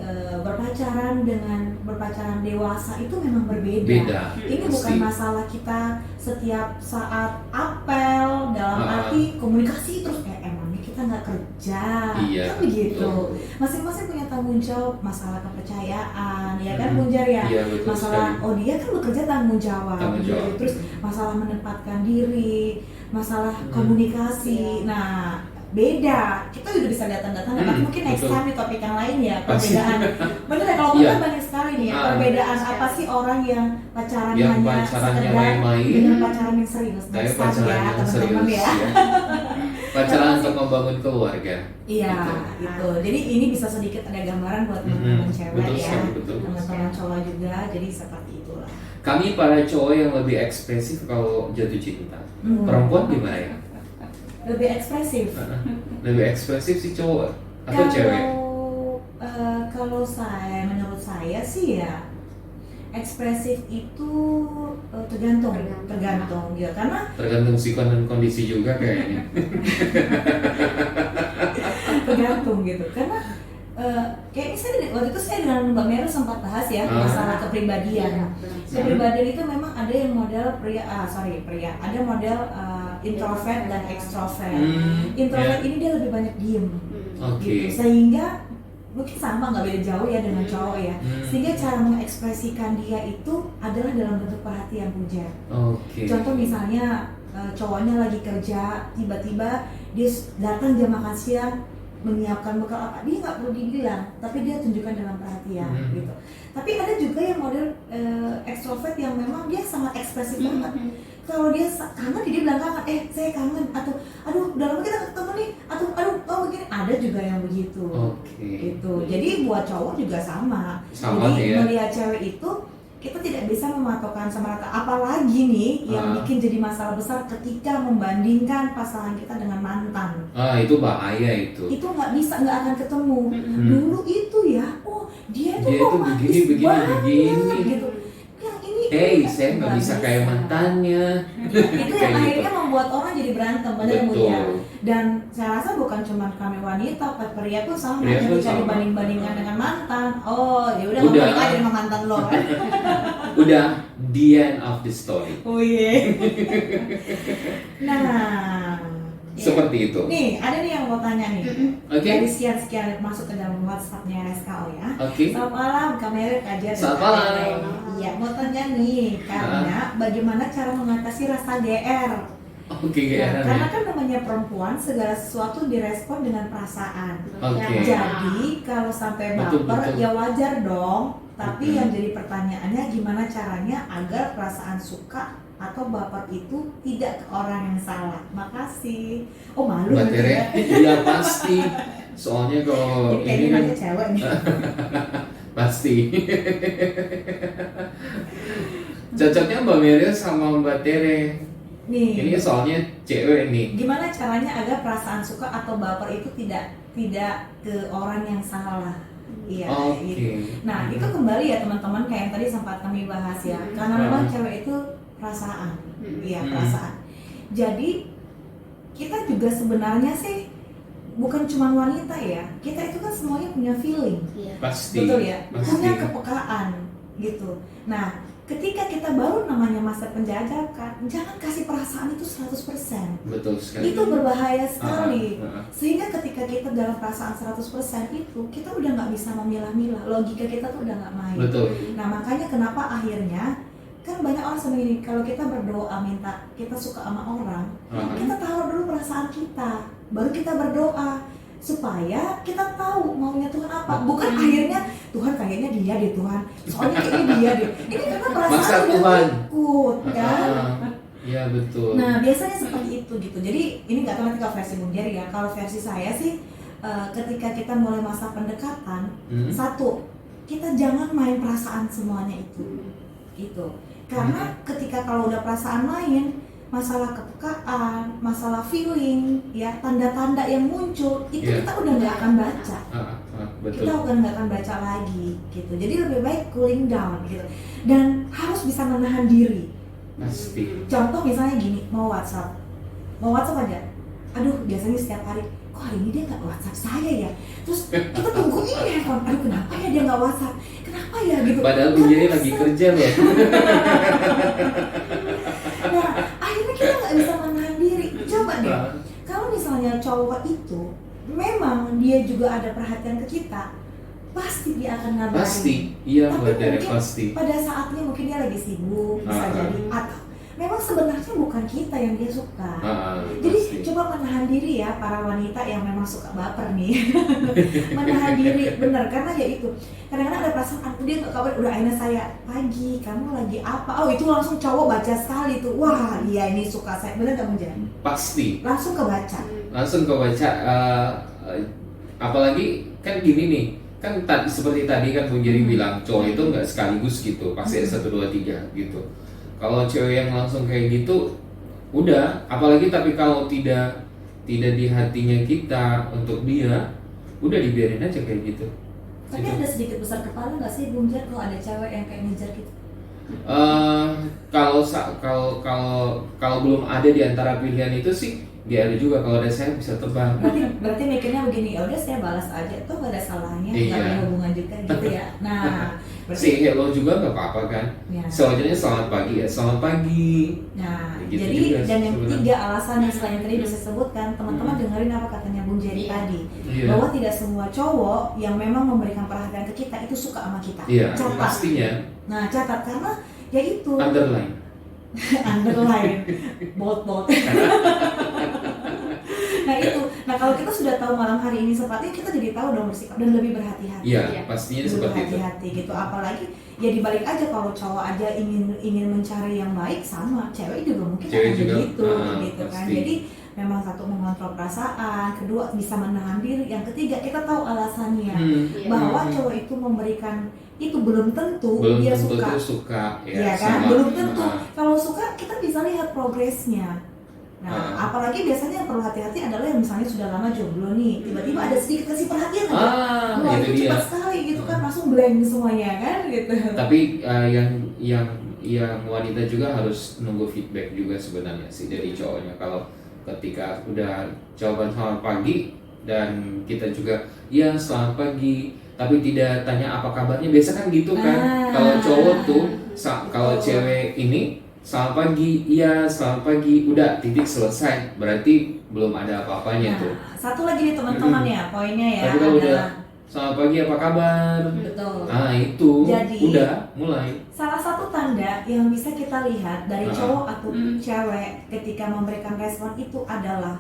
berpacaran dewasa itu memang berbeda. Beda. Ini Pasti. bukan masalah kita setiap saat apel dalam arti komunikasi terus emangnya kita nggak kerja, kan begitu. Masing-masing punya tanggung jawab, masalah kepercayaan, ya kan Bung Jar ya. Iya, betul Masalah sekali. oh dia kan bekerja tanggung jawab. Tanggung jawab. Terus masalah menempatkan diri, masalah komunikasi. Nah beda, kita juga bisa lihat tanda-tanda, tapi mungkin next betul. time di topik yang lain ya, Pasti. perbedaan. Bener ya, kalau kita banyak sekali nih ya, perbedaan apa sih orang yang pacaran Yang hanya pacarannya sekedar main-main, dengan pacaran yang serius. tapi Next time pacaran ya yang teman-teman serius ya. ya. Pacaran untuk membangun keluarga. Iya, gitu. Jadi ini bisa sedikit ada gambaran buat teman-teman cewek betul ya, sekali, betul. teman-teman cowok juga, jadi seperti itulah. Kami para cowok yang lebih ekspresif kalau jatuh cinta. Perempuan gimana ya? Lebih ekspresif. Lebih ekspresif sih cowok atau cewek? Kalau menurut saya sih ya ekspresif itu tergantung ya, karena Tergantung sikon dan kondisi juga kayaknya. tergantung gitu, karena kayaknya waktu itu saya dengan Mbak Meryl sempat bahas ya masalah kepribadian. Kepribadian itu memang ada yang model ada model introvert dan extrovert. Introvert ini dia lebih banyak diem, gitu. Sehingga mungkin sama nggak beda jauh ya dengan cowok ya. Sehingga cara mengekspresikan dia itu adalah dalam bentuk perhatian puja. Contoh misalnya cowoknya lagi kerja, tiba-tiba dia datang jam makan siang menyiapkan bekal apa, dia nggak perlu dibilang, tapi dia tunjukkan dalam perhatian gitu. Tapi ada juga yang model extrovert yang memang dia sangat ekspresif banget. Kalau dia kangen, dia bilang kangen, saya kangen, atau aduh udah lama kita ketemu nih, atau aduh begini, ada juga yang begitu. Gitu. Jadi buat cowok juga sama. Jadi ya? melihat cewek itu kita tidak bisa mematokkan sama rata, apalagi nih yang bikin jadi masalah besar ketika membandingkan pasangan kita dengan mantan. Itu bahaya itu. Itu nggak akan ketemu. Dulu itu ya, dia tuh romantis banget gitu. Yang ini saya nggak bisa kayak mantannya. Itu yang Kayak akhirnya membuat orang jadi berantem, benar ya. Betul. Dan saya rasa bukan cuma kami wanita, pria pun sama. Pria pun Ketika sama. dibanding-bandingkan dengan mantan, ya udah Udah. ngomong aja sama mantan lo kan. Udah the end of the story. Oh iya. Nah, Seperti itu. nih ada nih yang mau tanya nih. Oke. Dari sekian masuk ke dalam WhatsApp-nya RSKO ya. Oke. Selamat malam, Kamera Kajar. Selamat malam. Iya, mau tanya nih, karena bagaimana cara mengatasi rasa GR? Karena kan namanya perempuan, segala sesuatu direspon dengan perasaan. Jadi kalau sampai baper ya wajar dong. Tapi yang jadi pertanyaannya gimana caranya agar perasaan suka atau baper itu tidak ke orang yang salah. Makasih. Malu Mbak Tere, ya. iya pasti. Soalnya kalau Jadi ini kan kayaknya cewek nih. pasti. Cocoknya Mbak Meryl sama Mbak Tere. Nih. Ini soalnya cewek nih. Gimana caranya agar perasaan suka atau baper itu tidak ke orang yang salah? Iya. Gitu. Nah itu kembali ya teman-teman, kayak yang tadi sempat kami bahas ya. Karena memang cewek itu perasaan, iya perasaan. Jadi kita juga sebenarnya sih bukan cuma wanita ya. Kita itu kan semuanya punya feeling, Pasti. betul ya. Pasti. Punya kepekaan gitu. Nah ketika kita baru namanya masa penjajakan, jangan kasih perasaan itu 100%. Betul sekali. Itu berbahaya sekali. Aha. Sehingga ketika kita dalam perasaan 100% itu, kita udah nggak bisa memilah-milah. Logika kita tuh udah nggak main. Betul. Nah makanya kenapa akhirnya kan banyak orang sama ini, kalau kita berdoa minta kita suka sama orang, kita tahu dulu perasaan kita, baru kita berdoa supaya kita tahu maunya Tuhan apa. Bukan akhirnya Tuhan kayaknya dia deh Tuhan, soalnya kayaknya dia deh. Ini karena perasaan Tuhan takut kan. Iya betul. Nah biasanya seperti itu gitu. Jadi ini nggak tahu nanti kalau versi Bung Jerry ya. Kalau versi saya sih ketika kita mulai masa pendekatan, satu, kita jangan main perasaan semuanya itu gitu. Karena ketika kalau udah perasaan main, masalah kepekaan, masalah feeling, ya tanda-tanda yang muncul itu kita udah nggak akan baca. Betul. Kita udah nggak akan baca lagi gitu. Jadi lebih baik cooling down gitu. Dan harus bisa menahan diri. Pasti. Contoh misalnya gini, mau WhatsApp aja. Aduh, biasanya setiap hari, kok hari ini dia nggak WhatsApp saya ya? Terus kita tungguin handphone, aduh kenapa ya dia nggak WhatsApp? Kenapa ya gitu? Padahal Bung Jerry lagi kerja loh. Nah, akhirnya kita nggak bisa menahan diri. Coba deh, kalau misalnya cowok itu memang dia juga ada perhatian ke kita, pasti dia akan ngabarin. Pasti, iya Tapi Mbak Tere, mungkin pasti. pada saatnya mungkin dia lagi sibuk, bisa jadi, atau memang sebenarnya bukan kita yang dia suka. Jadi pasti. coba menahan diri ya para wanita yang memang suka baper nih. Menahan diri, bener, karena ya itu kadang-kadang ada perasaan dia nggak kabar, udah akhirnya saya pagi, kamu lagi apa? Oh itu langsung cowok baca sekali tuh, wah dia ini suka saya, bener nggak menjadi? Pasti. Langsung kebaca. Langsung kebaca. Apalagi kan gini nih, kan seperti tadi kan Bung Jerry bilang cowok itu nggak sekaligus gitu, pasti 1, 2, 3 gitu. Kalau cewek yang langsung kayak gitu, udah. Apalagi tapi kalau tidak di hatinya kita untuk dia, udah dibiarin aja kayak gitu. Tapi ada sedikit besar kepala nggak sih Bung Jar kalau ada cewek yang kayak ngejar gitu? Kalau belum ada di antara pilihan itu sih, dia ada juga. Kalau ada saya bisa tebak. Berarti mikirnya begini, ya udah saya balas aja, tuh gak ada salahnya, nggak Iya. ada hubungan juga gitu ya. Nah, Si hello juga nggak apa-apa kan? ya. Sewajarnya selamat pagi ya, selamat pagi. Nah, Gitu jadi juga dan yang sebenarnya. ketiga alasan yang selain yang tadi bisa sebutkan, teman-teman dengerin apa katanya Bung Jerry tadi, Iya. bahwa tidak semua cowok yang memang memberikan perhatian ke kita itu suka sama kita. Iya, Catat. pastinya. Nah, catat karena ya itu Underline. underline, bold. Nah itu, nah kalau kita sudah tahu malam hari ini seperti kita jadi tahu dong bersikap dan lebih berhati-hati. Iya, pastinya Lebih seperti itu. berhati-hati gitu. Apalagi ya dibalik aja kalau cowok aja ingin mencari yang baik, sama cewek juga mungkin Cewek akan juga, begitu gitu kan. pasti. Jadi memang satu mengontrol perasaan, kedua bisa menahan diri, yang ketiga kita tahu alasannya bahwa cowok itu memberikan itu belum tentu Belum dia tentu suka. tuh suka Iya kan? sama. Belum tentu. Ah, Kalau suka kita bisa lihat progresnya. Nah, apalagi biasanya yang perlu hati-hati adalah yang misalnya sudah lama jomblo nih, tiba-tiba ada sedikit kasih perhatian aja. Wah, itu itu dia. cepat sekali gitu kan, langsung blank semuanya kan gitu. Tapi yang wanita juga harus nunggu feedback juga sebenarnya sih dari cowoknya. Kalau ketika udah jawaban selamat pagi dan kita juga ya selamat pagi, tapi tidak tanya apa kabarnya, biasa kan gitu kan. Kalau cowok tuh kalau cewek ini selamat pagi, iya selamat pagi, udah titik selesai, berarti belum ada apa-apanya tuh. Satu lagi nih teman-teman ya, poinnya ya Tapi kalau udah adalah selamat pagi apa kabar, betul. nah itu Jadi, udah mulai. Salah satu tanda yang bisa kita lihat dari cowok atau cewek ketika memberikan respon itu adalah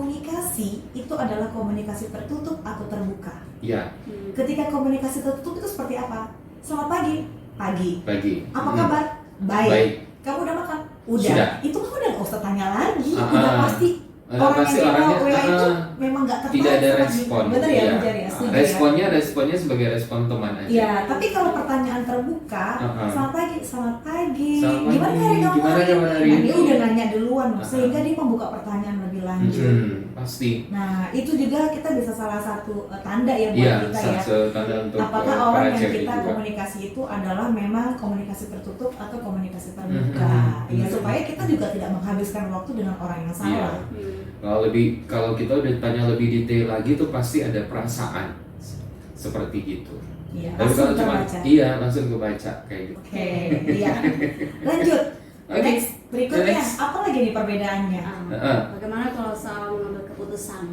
komunikasi, itu adalah komunikasi tertutup atau terbuka. Ya, Ketika komunikasi tertutup itu seperti apa? Selamat pagi, pagi. pagi. Apa kabar? Baik. Baik. Kamu udah makan? Udah. Sudah. Itu mah udah nggak usah tanya lagi. Ah, Udah ah. pasti Udah orang pasti yang orangnya, kita WA itu ah, memang nggak tertarik. tidak ada sama respon. dia. Bener ya, Iya. Bung Jerry ya? Setuju ya? Responnya sebagai respon teman aja. Ya, tapi kalau pertanyaan terbuka, Ah. selamat pagi, selamat pagi. Selamat Gimana pagi, hari kamu gimana hari kabar hari ini? Nah, ini? dia udah nanya duluan, Ah. sehingga dia membuka pertanyaan lebih lanjut. Pasti. Nah, itu juga kita bisa salah satu tanda ya buat Iya, kita ya. satu tanda untuk Apakah para orang yang cewek kita juga. komunikasi itu adalah memang komunikasi tertutup atau komunikasi terbuka? Ya, supaya kita juga tidak menghabiskan waktu dengan orang yang salah. Kalau kita udah tanya lebih detail lagi tuh pasti ada perasaan seperti gitu. Iya, Tapi langsung kalau cuma terbaca. iya langsung kebaca kayak gitu. Oke, iya. Lanjut. Oke. Next, berikutnya Next. apa lagi nih perbedaannya? Heeh. Bagaimana kalau soal mengambil keputusan?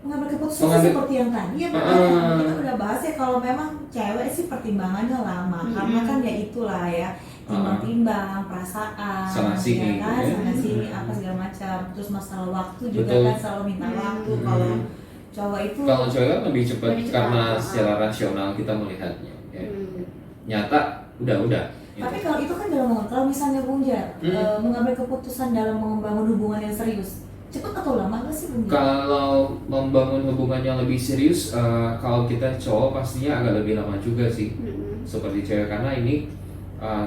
mengambil keputusan Mengambil- seperti yang tadi ya makanya kita udah bahas ya kalau memang cewek sih pertimbangannya lama karena kan ya itulah ya timbang-timbang perasaan Sana sini, ya kan gitu ya. sana sini apa segala macam terus masalah waktu juga Betul. kan selalu minta waktu kalau cowok itu Kalau cewek kan lebih cepat Lebih cepat. karena secara rasional kita melihatnya. Ya. Nyata udah. Gitu. tapi kalau itu kan dalam kalau misalnya Bung Jar mengambil keputusan dalam membangun hubungan yang serius cepat atau lama nggak sih Bung Jar? Kalau membangun hubungan yang lebih serius, kalau kita cowok pastinya agak lebih lama juga sih. Seperti cewek karena ini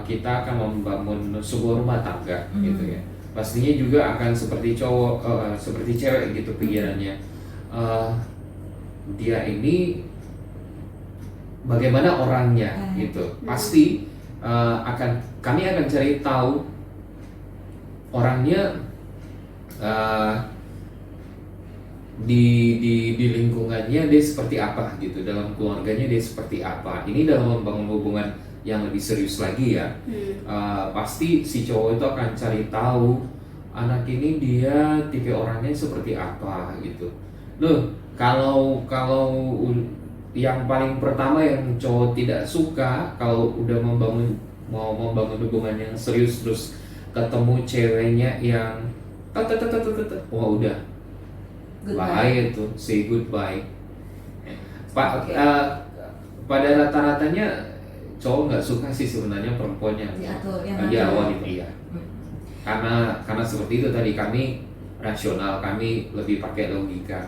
kita akan membangun sebuah rumah tangga gitu ya. Pastinya juga akan seperti cowok, seperti cewek gitu pikirannya. Dia ini bagaimana orangnya gitu. Pasti kami akan cari tahu orangnya. Di lingkungannya dia seperti apa gitu, dalam keluarganya dia seperti apa. Ini dalam membangun hubungan yang lebih serius lagi ya. Pasti si cowok itu akan cari tahu anak ini dia tipe orangnya seperti apa gitu. Loh, kalau yang paling pertama yang cowok tidak suka kalau udah mau membangun hubungan yang serius terus ketemu ceweknya yang wah udah bye itu say goodbye. Pada rata-ratanya cowok nggak suka sih sebenarnya perempuannya wanita iya. Karena seperti itu tadi, kami rasional, kami lebih pakai logika.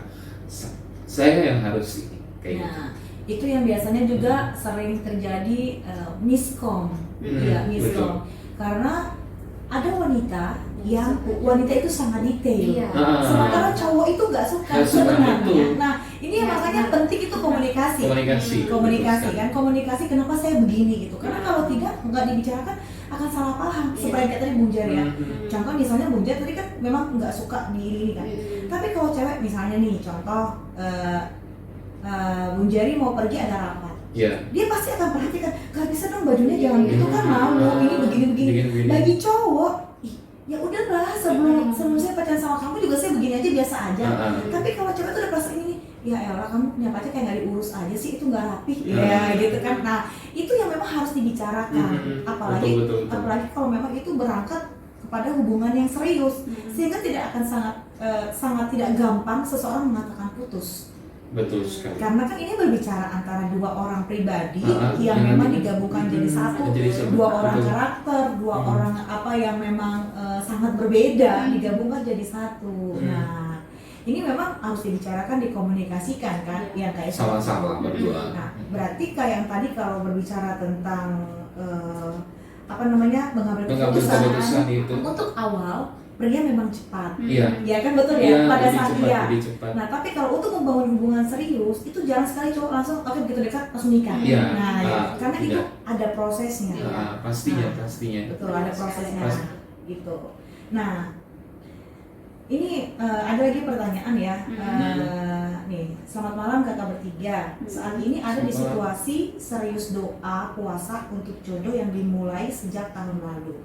Saya yang harus kayak gitu. Itu yang biasanya juga sering terjadi miskom, ya miskom. Karena ada wanita yang wanita itu sangat detail, sementara cowok itu nggak suka sebenarnya. Nah ini makanya penting itu komunikasi kan, komunikasi kenapa saya begini gitu. Karena kalau tidak nggak dibicarakan akan salah paham. Seperti kayak tadi Bung Jar ya. Contoh misalnya Bung Jar tadi kan memang nggak suka di ini kan. Tapi kalau cewek misalnya nih contoh Bung Jari mau pergi ada rapat. Dia pasti akan perhatikan, gak bisa dong bajunya jangan gitu kan malu, ini begini. Bagi cowok, ya udahlah sebelum saya pacaran sama kamu juga saya begini aja biasa aja. Tapi kalau cewek tuh udah perasaan ini, ya elah kamu punya pacar kayak gak diurus aja sih, itu gak rapih. Ya gitu kan. Nah itu yang memang harus dibicarakan. Apalagi kalau memang itu berangkat kepada hubungan yang serius, sehingga tidak akan sangat tidak gampang seseorang mengatakan putus. Betul sekali. Karena kan ini berbicara antara dua orang pribadi yang memang digabungkan jadi satu, dua orang karakter, dua orang apa yang memang sangat berbeda digabungkan jadi satu. Nah, ini memang harus dibicarakan, dikomunikasikan kan, yang kayak sama-sama berdua. Nah, berarti kayak yang tadi kalau berbicara tentang mengambil keputusan itu untuk awal pria memang cepat, ya kan betul ya, pada saat dia. Cepat. Nah tapi kalau untuk membangun hubungan serius itu jarang sekali cowok langsung oke begitu dekat langsung nikah. Karena itu ada prosesnya. Pastinya. Betul, ada prosesnya gitu. Nah ini ada lagi pertanyaan ya. Nih, selamat malam kakak bertiga. Saat ini ada di situasi serius doa puasa untuk jodoh yang dimulai sejak tahun lalu.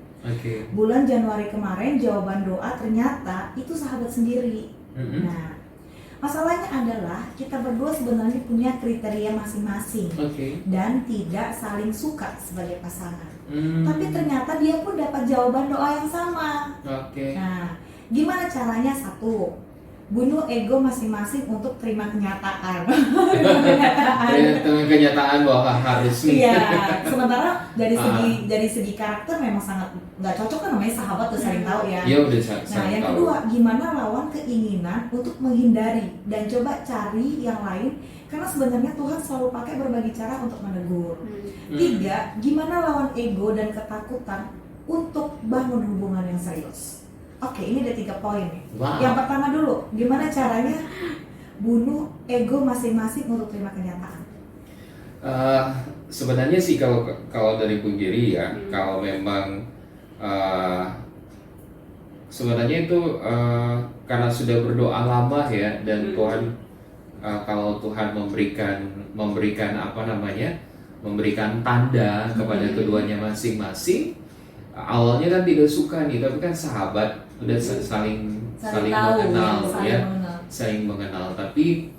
Bulan Januari kemarin jawaban doa ternyata itu sahabat sendiri. Nah, masalahnya adalah kita berdua sebenarnya punya kriteria masing-masing dan tidak saling suka sebagai pasangan. Tapi ternyata dia pun dapat jawaban doa yang sama. Nah, gimana caranya? Satu, bunuh ego masing-masing untuk terima kenyataan. Kenyataan bahwa harus nih. Iya, sementara dari segi karakter memang sangat nggak cocok kan, namanya sahabat tuh saling tahu ya. Iya udah Nah yang kedua, gimana lawan keinginan untuk menghindari dan coba cari yang lain, karena sebenarnya Tuhan selalu pakai berbagai cara untuk menegur. Tiga, gimana lawan ego dan ketakutan untuk bangun hubungan yang serius. Oke, ini ada 3 poin nih. Yang pertama dulu, gimana caranya bunuh ego masing-masing untuk terima kenyataan? Sebenarnya sih kalau dari Bung Giri ya, kalau memang sebenarnya itu karena sudah berdoa lama ya, dan Tuhan kalau Tuhan memberikan memberikan tanda kepada keduanya masing-masing. Awalnya kan tidak suka nih, tapi kan sahabat udah saling mengenal ya. saling mengenal, tapi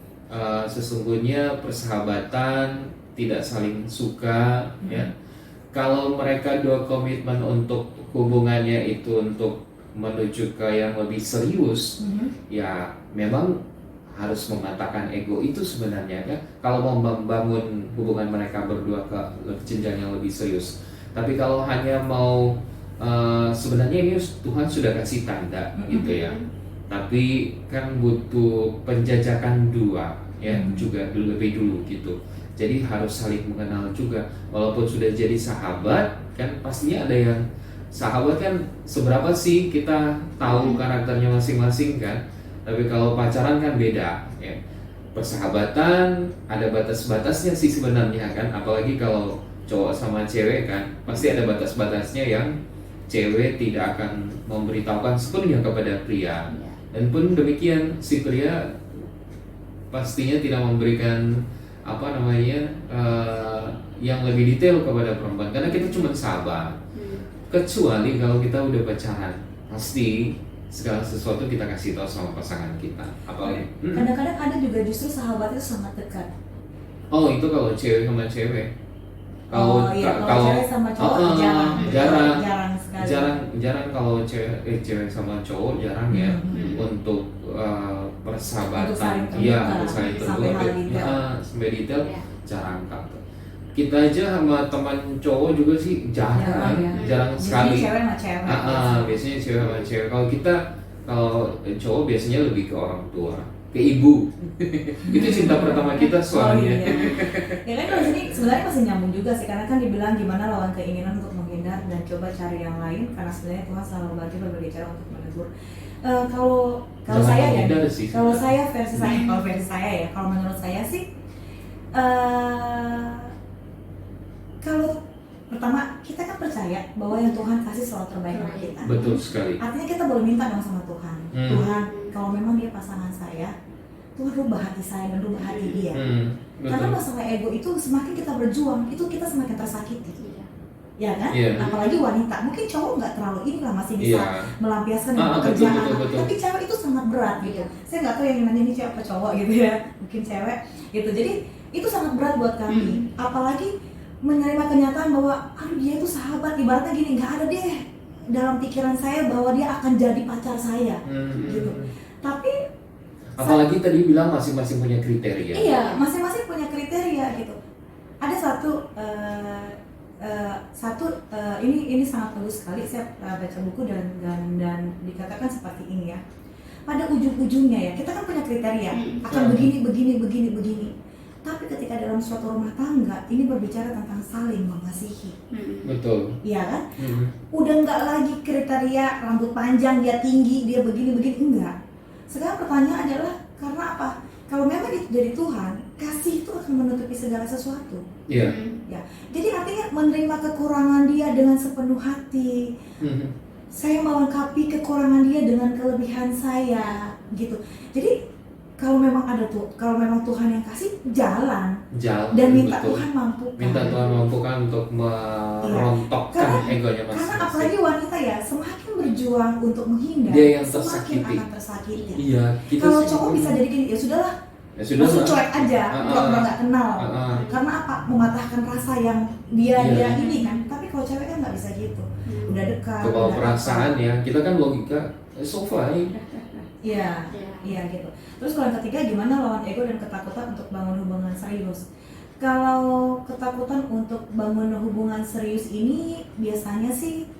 sesungguhnya persahabatan tidak saling suka ya. Kalau mereka dua komitmen untuk hubungannya itu untuk menuju ke yang lebih serius, ya memang harus mematahkan ego itu sebenarnya ya. Kalau mau membangun hubungan mereka berdua ke jenjang yang lebih serius. Tapi kalau hanya mau sebenarnya ini Tuhan sudah kasih tanda gitu ya. Tapi kan butuh penjajakan dua ya, juga lebih dulu gitu. Jadi harus saling mengenal juga. Walaupun sudah jadi sahabat kan pastinya ada yang sahabat kan seberapa sih kita tahu karakternya masing-masing kan. Tapi kalau pacaran kan beda ya. Persahabatan ada batas-batasnya sih sebenarnya kan. Apalagi kalau cowok sama cewek kan pasti ada batas-batasnya yang cewek tidak akan memberitahukan sepenuhnya kepada pria. Dan pun demikian si pria pastinya tidak memberikan yang lebih detail kepada perempuan karena kita cuma sahabat. Kecuali kalau kita udah pacaran, pasti segala sesuatu kita kasih tahu sama pasangan kita. Apalagi kadang-kadang ada juga justru sahabat itu sangat dekat. Oh itu kalau cewek sama cewek. Kalau cewek sama cowok jarang sekali. Jarang kalau cewek sama cowok jarang ya untuk persahabatan. Untuk saling terbuka sampai detail jarang kan. Kita aja sama teman cowok juga sih jarang sekali. Cewek sama cewek. Biasanya cewek sama cewek. Kalau cowok biasanya lebih ke orang tua, ke ibu. Itu cinta pertama kita soalnya. Ya kan kalau sini sebenarnya masih nyambung juga sih, karena kan dibilang gimana lawan keinginan untuk menghindar dan coba cari yang lain, karena sebenarnya Tuhan selalu bantu berbagai cara untuk menegur. Kalau saya ya, kalau versi saya ya, kalau menurut saya sih kalau pertama kita kan percaya bahwa yang Tuhan kasih selalu terbaik untuk kita. Betul sekali. Artinya kita boleh minta dong sama Tuhan. Tuhan, kalau memang dia pasangan saya, Tuhan rubah hati saya dan rubah hati dia. Karena masalah ego itu semakin kita berjuang, itu kita semakin tersakiti. Ya kan? Apalagi wanita, mungkin cowok nggak terlalu inilah, masih bisa melampiaskan dengan pekerjaan. Betul. Tapi cewek itu sangat berat gitu. Saya nggak tahu yang nanya ini cewek apa cowok gitu ya. Mungkin cewek gitu. Jadi itu sangat berat buat kami. Apalagi menerima kenyataan bahwa dia itu sahabat, ibaratnya gini, nggak ada deh dalam pikiran saya bahwa dia akan jadi pacar saya gitu. Tapi apalagi tadi bilang masing-masing punya kriteria. Iya, masing-masing punya kriteria gitu. Ada ini sangat bagus sekali. Saya baca buku dan dikatakan seperti ini ya. Pada ujung-ujungnya ya, kita kan punya kriteria akan begini. Tapi ketika dalam suatu rumah tangga, ini berbicara tentang saling mengasihi. Betul. Iya kan? Udah nggak lagi kriteria rambut panjang, dia tinggi, dia begini-begini, enggak. Sekarang pertanyaan adalah, karena apa? Kalau memang itu dari Tuhan, kasih itu akan menutupi segala sesuatu. Iya. Ya. Jadi artinya menerima kekurangan dia dengan sepenuh hati. Saya melengkapi kekurangan dia dengan kelebihan saya, gitu. Jadi kalau memang Tuhan yang kasih, jalan dan minta betul. Tuhan mampukan. Minta Tuhan mampukan untuk merontokkan egonya masing-masing. Karena apalagi wanita ya, semakin berjuang untuk menghindar, dia yang semakin akan tersakiti. Iya. Kalau cowok bisa jadi gini, ya sudahlah, langsung cuek aja, pura-pura nggak kenal. Karena apa? Mematahkan rasa yang dia ini kan. Tapi kalau cewek kan nggak bisa gitu. Udah dekat. Kebawa perasaan ya. Kita kan logika sofa ya. Iya gitu. Terus kalau yang ketiga, gimana lawan ego dan ketakutan untuk bangun hubungan serius? Kalau ketakutan untuk bangun hubungan serius ini biasanya sih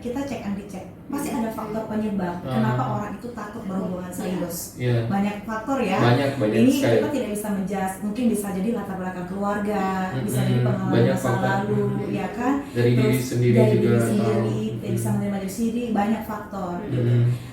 kita cek and dicek. Pasti ada faktor penyebab kenapa orang itu takut berhubungan serius. Banyak faktor ya. Banyak ini sekali. kita tidak bisa menjudge. Mungkin bisa jadi latar belakang keluarga, bisa jadi pengalaman masa lalu, ya kan? Dari diri sendiri juga. Bisa menerima diri sendiri, banyak faktor.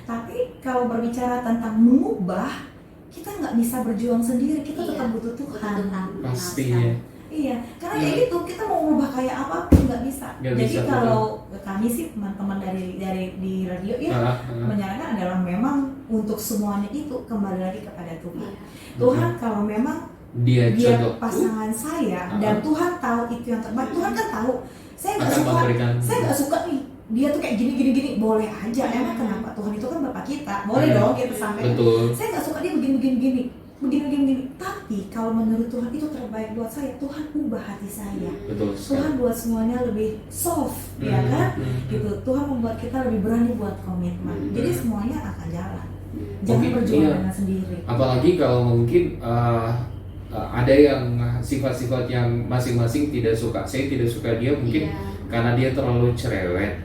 Tapi kalau berbicara tentang mengubah, kita nggak bisa berjuang sendiri, kita tetap butuh Tuhan. Pastinya. Iya, karena kayak gitu, kita mau mengubah kayak apapun nggak bisa. Jadi kalau kami sih teman-teman dari di radio ya menyarankan adalah memang untuk semuanya itu kembali lagi kepada Tuhan. Tuhan kalau memang dia pasangan saya dan Tuhan tahu itu yang terbaik. Tuhan kan tahu saya nggak suka nih dia tuh kayak gini, boleh aja. Emang kenapa? Tuhan itu kan Bapak kita, boleh dong kita sampaikan. Betul. Saya nggak suka dia begini. Tapi kalau menurut Tuhan itu terbaik buat saya. Tuhan ubah hati saya. Betul Tuhan sekali. buat semuanya lebih soft, ya kan? Gitu. Tuhan membuat kita lebih berani buat komitmen. Jadi semuanya akan jalan. Jangan Mungkin, berjuang iya. dengan sendiri. Apalagi kalau mungkin ada yang sifat-sifat yang masing-masing tidak suka. Saya tidak suka dia mungkin karena dia terlalu cerewet,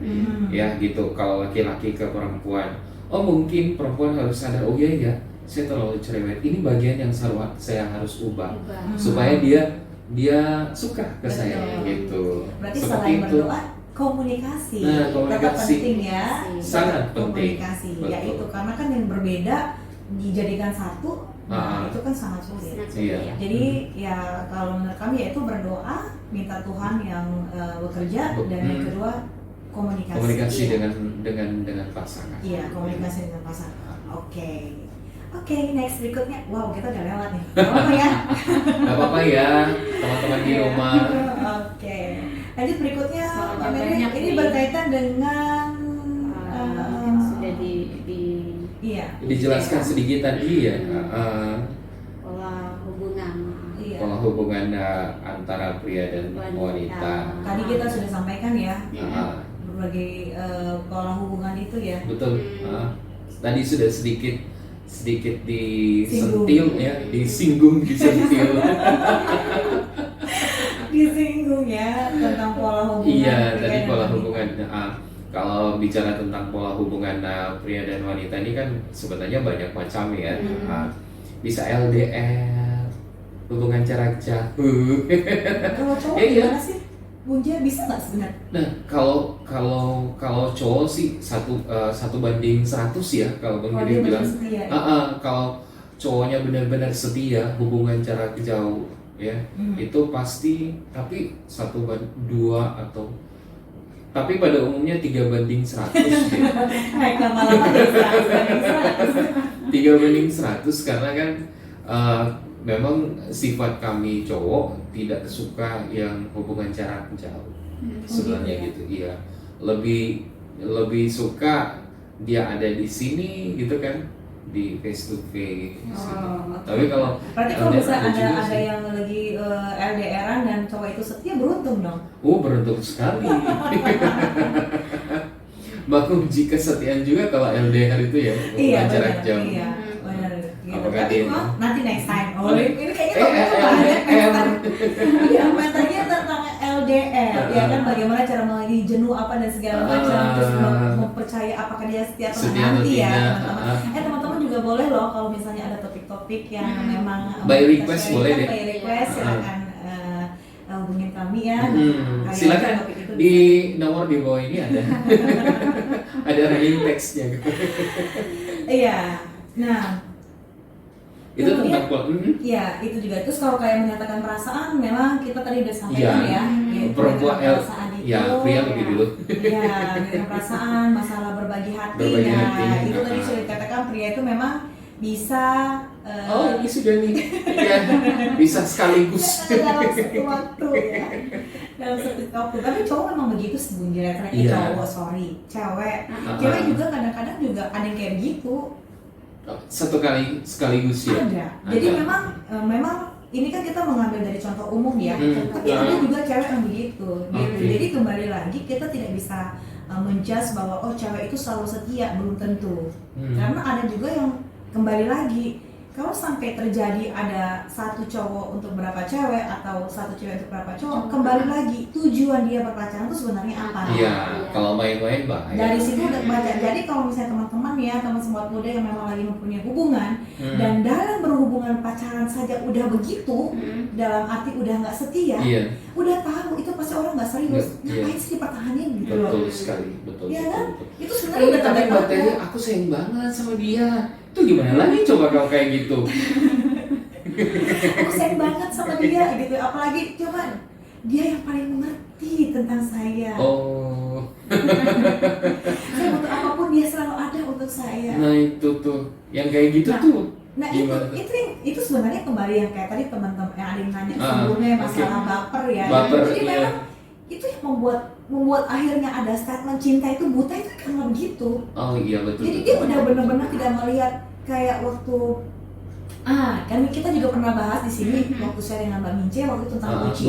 ya gitu. Kalau laki-laki ke perempuan, oh mungkin perempuan harus sadar, oh iya ya, saya terlalu cerewet. Ini bagian yang saya harus ubah supaya dia suka ke saya, gitu. Berarti Seperti selain itu. berdoa, komunikasi, Nah, tetap komunikasi. penting ya. Sangat penting. Komunikasi, Betul. ya itu karena kan yang berbeda dijadikan satu, nah itu kan sangat sulit. Iya. Jadi ya kalau menurut kami yaitu berdoa, minta Tuhan yang bekerja, dan yang kedua komunikasi. Komunikasi dengan pasangan. Iya, komunikasi dengan pasangan. Oke, next berikutnya. Wow, kita udah lewat nih. Oh ya. Gak apa-apa ya, teman-teman di rumah. Oke. Lanjut berikutnya, Soal Mbak Mary. banyak Ini nih. berkaitan dengan yang sudah di iya. Dijelaskan sedikit tadi ya, pola hubungan. Iya. pola hubungan antara pria dan wanita. Tadi kita sudah sampaikan ya Ah, berbagai pola hubungan itu ya. betul. Tadi sudah sedikit Singgung. disentil ya, disentil. Disinggung ya tentang pola hubungan. Iya, pria tadi dan pola wanita. hubungan. Kalau bicara tentang pola hubungan pria dan wanita ini kan sebenarnya banyak macam ya. Bisa LDR, hubungan jarak jauh. Kalau cowok Iya. gimana sih? Bunja bisa nggak sebenarnya? Nah, kalau cowok sih satu banding 100 ya kalau Bang Kalau Gede dia bilang. benar setia ya? Kalau cowoknya benar-benar setia, hubungan jarak jauh ya, itu pasti tapi 1/2 atau tapi pada umumnya 3/100 ya. Hai, lama-lama bisa. 3/100 karena kan memang sifat kami cowok tidak suka yang hubungan jarak jauh. Sebenarnya gitu ya? gitu, iya. Lebih suka dia ada di sini gitu kan, di face to face gitu. oke. Tapi kalau Berarti kalau LDR bisa ada juga ada sih. yang lagi LDR-an dan cowok itu setia, beruntung dong. Beruntung sekali. Maklum jika kesetiaan juga kalau LDR itu ya, hubungan jarak benar. jauh. Iya, benar. Gitu. Apakah Tapi dia- kok nanti next time. Ini kayaknya topiknya LDR. Iya, matanya tentang LDR, ya kan bagaimana cara mengalami jenuh apa dan segala macam, terus mempercaya apakah dia setia atau Setia nanti atau ya, tidak. teman-teman. Teman-teman juga boleh loh kalau misalnya ada topik-topik yang memang By mau kita request sharingkan, boleh deh. by request silakan hubungin kami ya. Kali Silakan aja topik itu di nomor di bawah ini ada ada running text-nya gitu. Iya. Nah, Itu tentang pola. iya itu juga. Terus kalau kayak menyatakan perasaan, memang kita tadi udah sampaikan Iya. ya. Yaitu Perempuan menyatakan perasaan itu. ya pria lebih dulu. Iya, menyatakan perasaan, masalah berbagi hati. Berbagi Nah, hati. itu tadi sudah dikatakan pria itu memang bisa Oh ini sudah nih, ya, bisa sekaligus. dalam satu waktu ya. Dalam satu waktu. Tapi cowok memang begitu sebenarnya, karena Iya. cowok, cewek. Cewek juga kadang-kadang juga ada yang kayak begitu. Satu kali sekaligus ya. Ada. Jadi Ada. memang ini kan kita mengambil dari contoh umum ya. Tapi Ah. ada juga cewek yang begitu. Gitu. Oke. Jadi kembali lagi kita tidak bisa menjudge bahwa oh cewek itu selalu setia, belum tentu. Karena ada juga yang kembali lagi, kalau sampai terjadi ada satu cowok untuk berapa cewek atau satu cewek untuk berapa cowok, kembali lagi tujuan dia berpacaran itu sebenarnya apa? Iya, kalau main-main bahaya. Dari situ udah baca. Jadi kalau misalnya teman-teman ya, teman semua muda yang memang lagi mempunyai hubungan dan dalam berhubungan pacaran saja udah begitu, dalam arti udah nggak setia, Iya, udah tahu itu pasti orang nggak serius. Iya. Ngapain sih dipertahanin gitu loh? betul sekali, betul. Iya betul, kan? betul. Itu sebenarnya udah Tapi tanda Mbak Teh, aku sayang banget sama dia. Itu gimana lagi coba kalau kayak gitu? aku sayang banget sama dia gitu. Apalagi coba dia yang paling mengerti tentang saya. Oh, Saya butuh apapun dia selalu ada untuk saya. nah itu tuh, yang kayak gitu Nah, tuh. Nah Gimana? itu sebenarnya kembali yang kayak tadi teman-teman yang ada yang nanya Ah, sebelumnya oke. masalah baper ya. Baper, Jadi iya. memang itu itu yang membuat akhirnya ada statement cinta itu buta itu karena begitu. Oh iya betul. Jadi betul. dia udah benar-benar tidak melihat kayak waktu kan kita juga pernah bahas di sini waktu share dengan Mbak Mince waktu itu tentang bucin.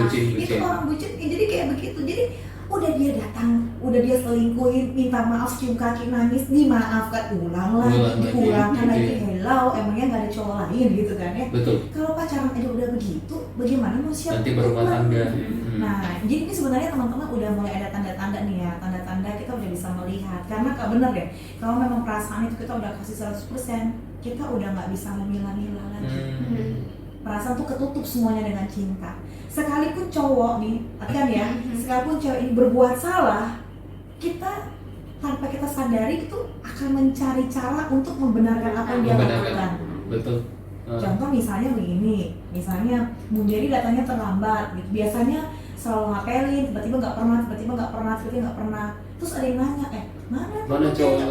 Bucin. Itu orang bucin jadi kayak begitu. Jadi udah dia datang, udah dia selingkuhin, minta maaf, cium kaki, nangis, dimaafkan, ulang lagi, diulangkan lagi, hello, emangnya nggak ada cowok lain gitu kan ya? Betul. Kalau pacaran aja udah begitu, bagaimana mau siap? Nanti berumah tangga. Nah, jadi ini sebenarnya teman-teman udah mulai ada tanda-tanda nih ya, tanda-tanda kita udah bisa melihat. Karena kak bener deh, kalau memang perasaan itu kita udah kasih 100%, kita udah nggak bisa memilah-milah lagi. Perasaan tuh ketutup semuanya dengan cinta. Sekalipun cowok nih, kan ya, sekalipun cewek ini berbuat salah, kita tanpa kita sadari itu akan mencari cara untuk membenarkan apa yang dia lakukan. Betul. Contoh misalnya begini, misalnya Bung Jerry datangnya terlambat, gitu. Biasanya selalu ngapelin, tiba-tiba nggak pernah. Terus ada yang nanya, mana cowoknya?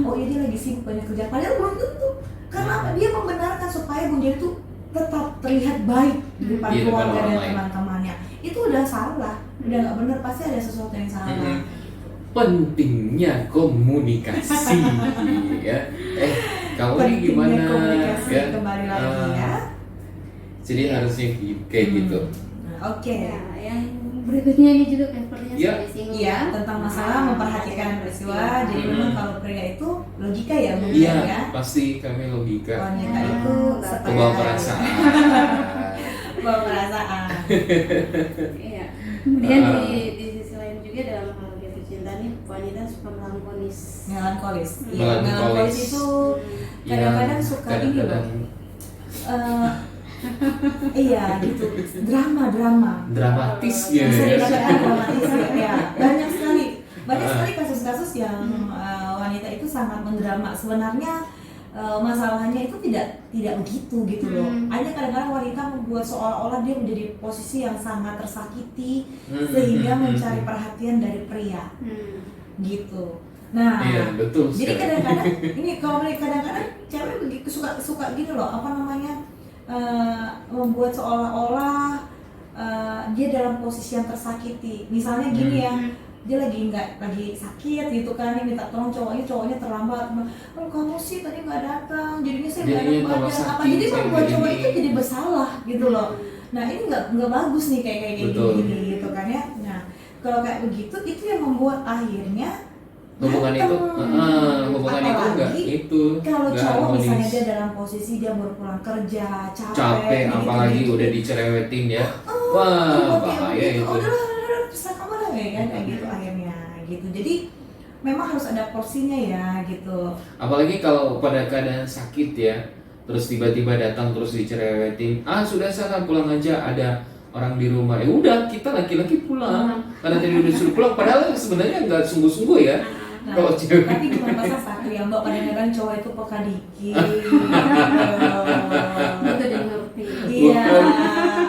Oh iya dia lagi sibuk banyak kerja. Padahal belum tentu. Karena apa? Dia membenarkan supaya Bung Jerry itu tetap terlihat baik di depan keluarga dan teman-temannya. Itu udah salah, udah nggak benar, pasti ada sesuatu yang salah. Pentingnya komunikasi ya. Kamu ini gimana komunikasi ya? Kembali lagi ya. Jadi harusnya kayak gitu. Oke. Ya, yang berikutnya ini juga kan sepertinya Iya. sudah disinggung Iya, ya. tentang masalah memperhatikan peristiwa. Jadi memang kalau pria itu logika ya, Bu Iya, ya. pasti kami logika. Wanita itu Kebawa perasaan. Bawa perasaan. Iya. Kemudian di sisi lain juga dalam hal jatuh cinta nih, wanita suka melankolis. Melankolis. Iya, Melankolis. melankolis itu kadang-kadang suka ini loh. Iya gitu, drama Dramatis ya. bisa dikatakan dramatis ya. Banyak sekali kasus-kasus yang wanita itu sangat mendrama. Sebenarnya masalahnya itu tidak begitu gitu loh. Hanya kadang-kadang wanita membuat seolah-olah dia menjadi posisi yang sangat tersakiti sehingga mencari perhatian dari pria gitu. Nah, iya, betul. jadi kadang-kadang ini kalau kadang-kadang cewek begitu suka gini loh, apa namanya, membuat seolah-olah dia dalam posisi yang tersakiti. Misalnya gini ya, dia lagi sakit gitu kan, dia minta tolong cowoknya terlambat. Oh kamu sih tadi nggak datang, jadinya saya nggak enak badan apa. Jadi membuat cowok itu jadi bersalah gitu loh. Nah ini nggak bagus nih kayak gini gitu kan ya. Nah kalau kayak begitu itu yang membuat akhirnya hubungan itu enggak itu kalau enggak cowok harmonis. misalnya dia dalam posisi dia baru pulang kerja capek apalagi udah dicerewetin ya. Wah bahaya itu. Udah bisa kamu lah ya kan kayak gitu akhirnya gitu. Jadi memang harus ada porsinya ya gitu. Apalagi kalau pada keadaan sakit ya, terus tiba-tiba datang terus dicerewetin. Sudah sana pulang aja, ada orang di rumah. Udah kita laki-laki pulang karena tadi udah disuruh pulang. Padahal sebenarnya nggak sungguh-sungguh ya. Nah, Kalau cewek tapi cuma pasang satu ya Mbak, kadang-kadang cowok itu peka dikit. Itu udah ngerti. Iya,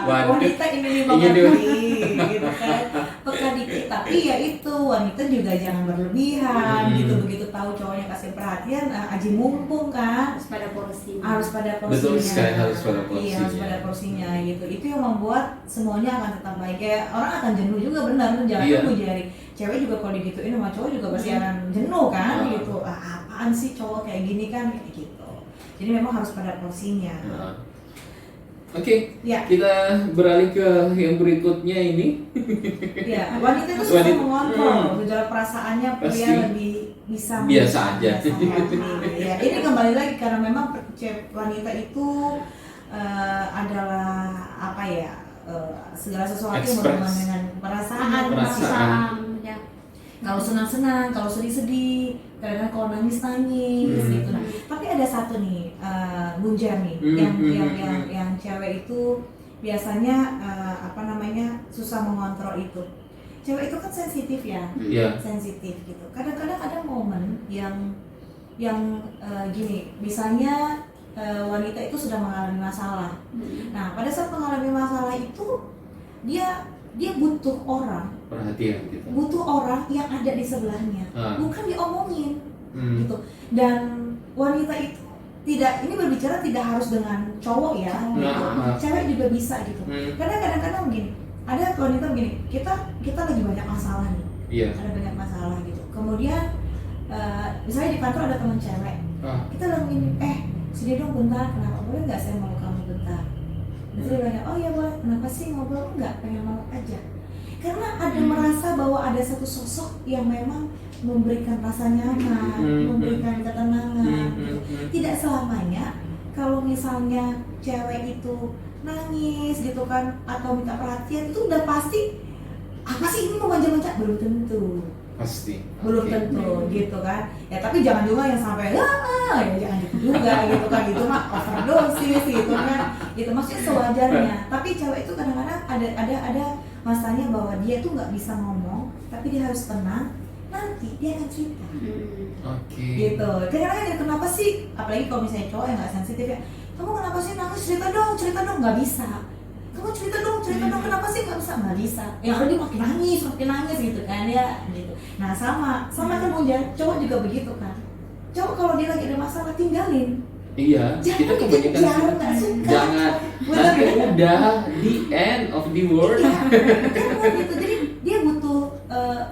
Waduh. wanita ingin dimengerti gitu kan, peka dikit. Tapi ya itu wanita juga jangan berlebihan gitu, begitu tahu cowoknya kasih perhatian, aji mumpung kan. Harus pada porsi. Harus pada porsinya. Betul sekali, harus pada Iya, porsinya. harus pada porsinya gitu. Itu yang membuat semuanya akan tetap baik. Kayak orang akan jenuh juga benar, jangan Iya. tunggu jari. Cewek juga kalau digituin sama cowok juga pasti akan jenuh kan gitu. Apaan sih cowok kayak gini kan kayak gitu. Jadi memang harus pada porsinya. Oke, Ya. kita beralih ke yang berikutnya ini. Ya, wanita itu suka Wanita- mengontrol gejala perasaannya, pria Pasti. lebih bisa Biasa aja. Ya, ini kembali lagi karena memang wanita itu adalah apa ya, segala sesuatu yang berhubungan dengan perasaan. Ya. Kalau senang-senang, kalau sedih-sedih, kadang-kadang kalau nangis-nangis gitu. Nah, tapi ada satu nih, Bung Jan nih, yang cewek itu biasanya apa namanya susah mengontrol itu. Cewek itu kan sensitif ya, sensitif gitu. Kadang-kadang ada momen yang gini, misalnya wanita itu sudah mengalami masalah. Nah, pada saat mengalami masalah itu dia butuh orang, Perhatian gitu. butuh orang yang ada di sebelahnya, bukan diomongin gitu. Dan wanita itu ini berbicara tidak harus dengan cowok ya, cewek juga bisa gitu. Karena kadang-kadang gini, ada wanita begini, kita lagi banyak masalah nih, Iya. ada banyak masalah gitu. Kemudian misalnya di kantor ada teman cewek, kita bilang gini, sini dong bentar, kenapa, boleh nggak saya mau kamu bentar? Terus dia bilang, oh iya boleh, kenapa sih ngobrol? Enggak, pengen mau aja. Karena ada merasa bahwa ada satu sosok yang memang memberikan rasa nyaman, memberikan ketenangan gitu. Tidak selamanya kalau misalnya cewek itu nangis gitu kan, atau minta perhatian, itu udah pasti apa sih ini mau manja-manja? Belum tentu. Pasti. Belum Oke. tentu gitu kan. Ya tapi jangan juga yang sampai ya jangan gitu juga gitu kan, itu mah overdosis gitu kan. Itu maksudnya sewajarnya. Tapi cewek itu kadang-kadang ada masanya bahwa dia tuh nggak bisa ngomong, tapi dia harus tenang. Nanti dia akan cerita. Oke. Gitu. Kadang-kadang kenapa sih, apalagi kalau misalnya cowok yang nggak sensitif ya, kamu kenapa sih nangis, cerita dong, nggak bisa. Kamu cerita dong, kenapa sih nggak bisa. Ya udah dia makin nangis gitu kan ya gitu. Nah sama kan Munja, cowok juga begitu kan. Cowok kalau dia lagi ada masalah tinggalin. Iya, kita kebanyakan nggak suka. jangan nanti udah the end of the world. Iya, kan gitu. Jadi dia butuh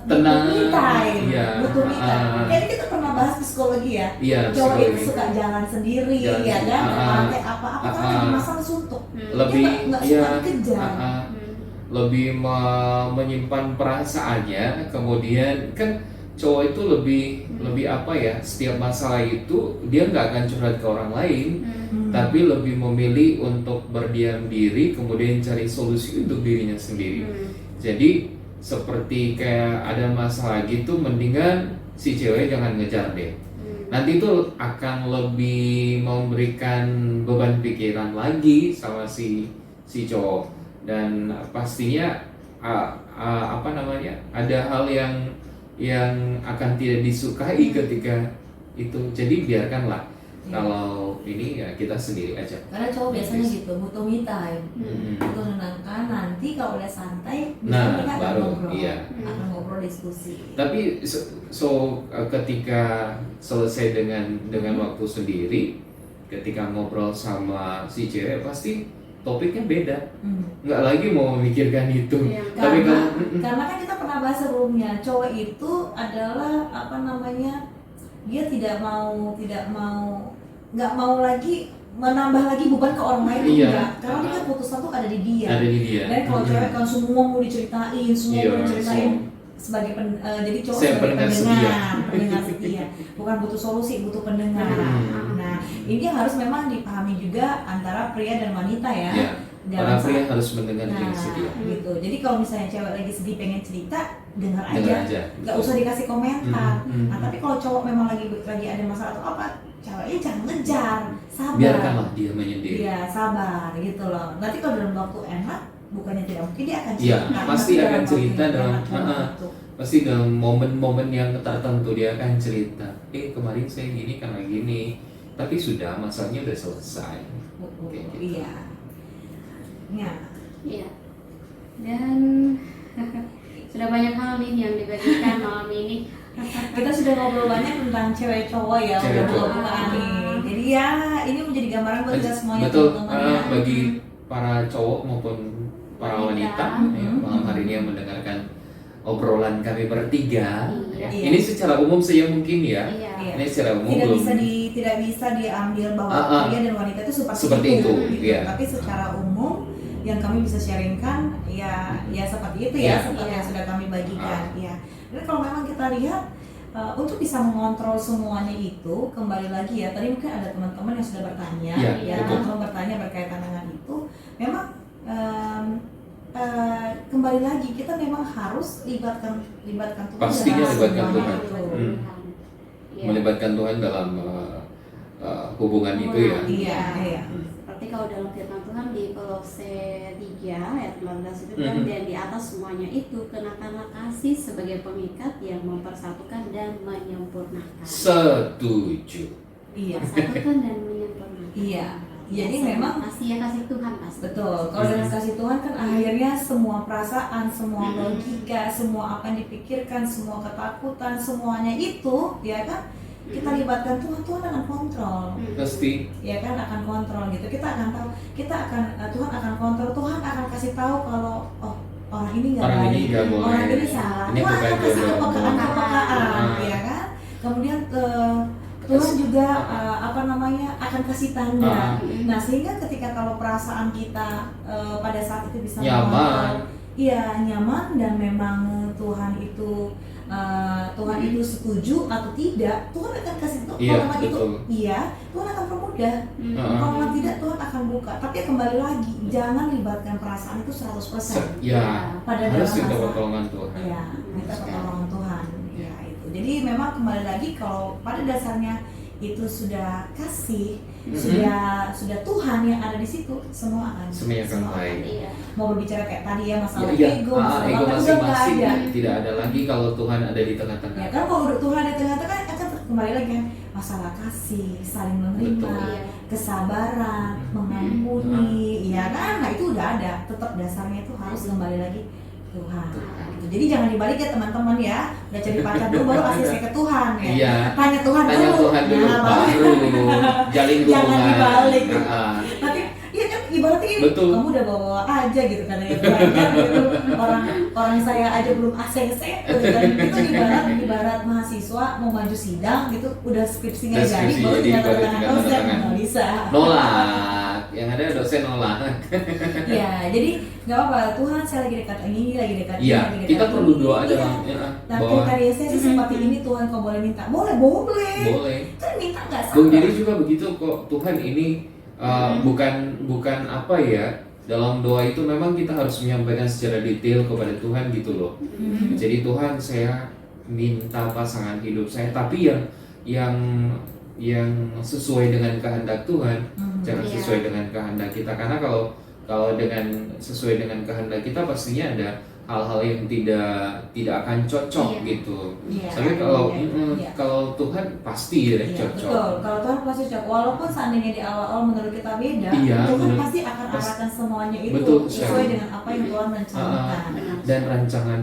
Tenang. me time, Iya. butuh me time. Kayaknya kita pernah bahas psikologi ya. Iya, Cowok itu psikologi. suka jalan sendiri, Jalan ya kan, sendiri. pakai apa-apa kan ada masalah suntuk. Lebih Dia nggak ya, suka dikejar. lebih menyimpan perasaannya, kemudian kan cowok itu lebih apa ya, setiap masalah itu dia nggak akan curhat ke orang lain, tapi lebih memilih untuk berdiam diri, kemudian cari solusi untuk dirinya sendiri. Jadi seperti kayak ada masalah gitu, mendingan si cewek jangan ngejar deh. Nanti itu akan lebih memberikan beban pikiran lagi sama si cowok, dan pastinya apa namanya, ada hal yang akan tidak disukai ketika itu. Jadi biarkanlah, kalau ini ya kita sendiri aja. Karena cowok biasanya gitu, butuh me time, butuh menenangkan. Nanti kalau udah santai, Nah, mereka akan baru, ngobrol, iya. akan ngobrol diskusi. Tapi ketika selesai dengan waktu sendiri, ketika ngobrol sama si cewek, pasti topiknya beda, nggak lagi mau memikirkan itu. Iya. Tapi Karena kan kita pernah bahas sebelumnya, cowok itu adalah apa namanya, dia nggak mau lagi menambah lagi beban ke orang lain. Iya. Enggak. Karena dia kan putusan tuh ada di dia. ada di dia. Dan kalau cewek kan semua mau diceritain, Iya, sebagai jadi cowok Saya sebagai pendengar setia. pendengar setia, bukan butuh solusi, butuh pendengar. Nah, ini harus memang dipahami juga antara pria dan wanita ya. Ya, para Jangan pria sampai- harus mendengar Nah, yang setia. gitu. Jadi kalau misalnya cewek lagi sedih pengen cerita, dengar Dengar aja, aja. nggak usah dikasih komentar. Nah, Hmm. tapi kalau cowok memang lagi ada masalah atau apa, ceweknya jangan ngejar, sabar. Biarkanlah dia menyendiri. Iya, sabar gitu loh. Nanti kalau dalam waktu enak, bukannya tidak mungkin dia akan Iya, cerita. pasti Tapi akan dalam waktu cerita yang dalam- enak, waktu. Pasti dalam momen-momen yang tertentu dia akan cerita. Kemarin saya gini karena gini. Tapi sudah, masalahnya udah selesai. Kayak gitu. Iya. Ya. Iya. Dan sudah banyak hal nih yang dibagikan malam ini. Kita sudah ngobrol banyak tentang cewek cowok ya, Cewek udah cowok. buka-bukaan nih. Jadi ya, ini menjadi gambaran buat kita semuanya, Betul, teman-teman ya. bagi para cowok maupun para wanita ya, malam hari ini yang mendengarkan obrolan kami bertiga. Iya. Iya. Ini secara umum saja mungkin ya. Iya. Iya. Ini secara umum Tidak belum. tidak bisa diambil bahwa pria dan wanita itu Seperti itu, gitu. iya. Tapi secara umum yang kami bisa sharingkan ya seperti itu ya, Iya. seperti yang sudah kami bagikan ya. Dan kalau memang kita lihat untuk bisa mengontrol semuanya itu, kembali lagi ya, tadi mungkin ada teman-teman yang sudah bertanya Iya, ya, betul. atau bertanya berkaitan dengan itu, memang kembali lagi kita memang harus libatkan Tuhan Pastinya dalam libatkan semuanya Tuhan. itu. Iya. Melibatkan Tuhan dalam hubungan itu ya. Iya, iya. Seperti kalau dalam firman Tuhan di Kolose 3 ayat 14 itu kan, dan di atas semuanya itu kenakanlah kasih sebagai pengikat yang mempersatukan dan menyempurnakan. Setuju. Iya. Persatukan dan menyempurnakan. Iya. Jadi Sama memang kasih Tuhan pasti. betul. Kalau dengan kasih Tuhan kan akhirnya semua perasaan, semua logika, semua apa yang dipikirkan, semua ketakutan, semuanya itu ya kan kita libatkan Tuhan, Tuhan akan kontrol. Pasti. Ya kan akan kontrol gitu. Kita akan tahu, Tuhan akan kontrol, Tuhan akan kasih tahu kalau ini nggak Orang ini baik, nggak boleh. orang ini salah. Ini Tuhan bukan akan kasih jodohmu. kepekaan, ya kan? Kemudian Tuhan juga akan kasih tanda. Nah sehingga ketika kalau perasaan kita pada saat itu bisa Nyaman. mengontrol, iya nyaman, dan memang Tuhan itu itu setuju atau tidak, Tuhan akan kasih tahu. Iya, Kalau memang itu betul. iya, Tuhan akan permudah. Heeh. Kalau memang tidak, Tuhan akan buka. Tapi kembali lagi, jangan libatkan perasaan itu 100% Ya, pada harus dalam minta masalah. pertolongan Tuhan. Ya, minta pertolongan Tuhan. Ya itu. Jadi memang kembali lagi kalau pada dasarnya itu sudah kasih, sudah Tuhan yang ada di situ, semua akan Semuanya akan baik. Iya. Mau berbicara kayak tadi ya masalah Iya, ego, masalah ego apa, udah nggak masing-masing ada. tidak ada lagi kalau Tuhan ada di tengah-tengah. Ya kan kalau udah Tuhan ada di tengah-tengah akan kembali lagi kan masalah kasih, saling menerima, Betul. Iya. kesabaran, mengampuni, ya kan? Nah itu udah ada. Tetap dasarnya itu harus kembali lagi Tuhan. Tuhan. Gitu. Jadi jangan dibalik ya teman-teman ya. Udah cari pacar dulu baru kasih saya ke Tuhan ya. Iya. Tanya Tuhan Tanya dulu. Tuhan dulu, Nah, baru jalin hubungan. Jangan dibalik. Heeh. Tapi iya kan ibaratnya ini Betul. kamu udah bawa aja gitu katanya Tuhan kan, gitu. Orang saya aja belum ACC gitu kan. Itu ibarat mahasiswa mau maju sidang gitu, udah skripsinya Udah jadi skripsi baru jadi, tinggal baru tanda tinggal tangan dosen, tanda tangan. nggak bisa. Nolak. Yang ada dosen nolak. Ya jadi nggak apa-apa, Tuhan saya lagi dekat ini lagi dekat ini, Iya, lagi dekat kita ini. perlu doa Iya. dalam Nah bahwa kriteria saya sih seperti ini, Tuhan kau boleh minta, boleh boleh. kan minta nggak Bung salah. Jadi juga begitu kok. Tuhan ini bukan apa ya, dalam doa itu memang kita harus menyampaikan secara detail kepada Tuhan gitu loh. Jadi Tuhan, saya minta pasangan hidup saya, tapi yang sesuai dengan kehendak Tuhan, jangan Iya. sesuai dengan kehendak kita. Karena kalau dengan sesuai dengan kehendak kita pastinya ada hal-hal yang tidak akan cocok Iya. gitu. Iya. Tapi kalau Iya. kalau Tuhan pasti ya Iya, cocok. betul. Kalau Tuhan pasti cocok. Walaupun seandainya di awal-awal menurut kita beda, Iya, Tuhan benar. pasti akan arahkan semuanya itu Betul sesuai sekali. dengan apa yang Tuhan rencanakan. Benar. Dan rancangan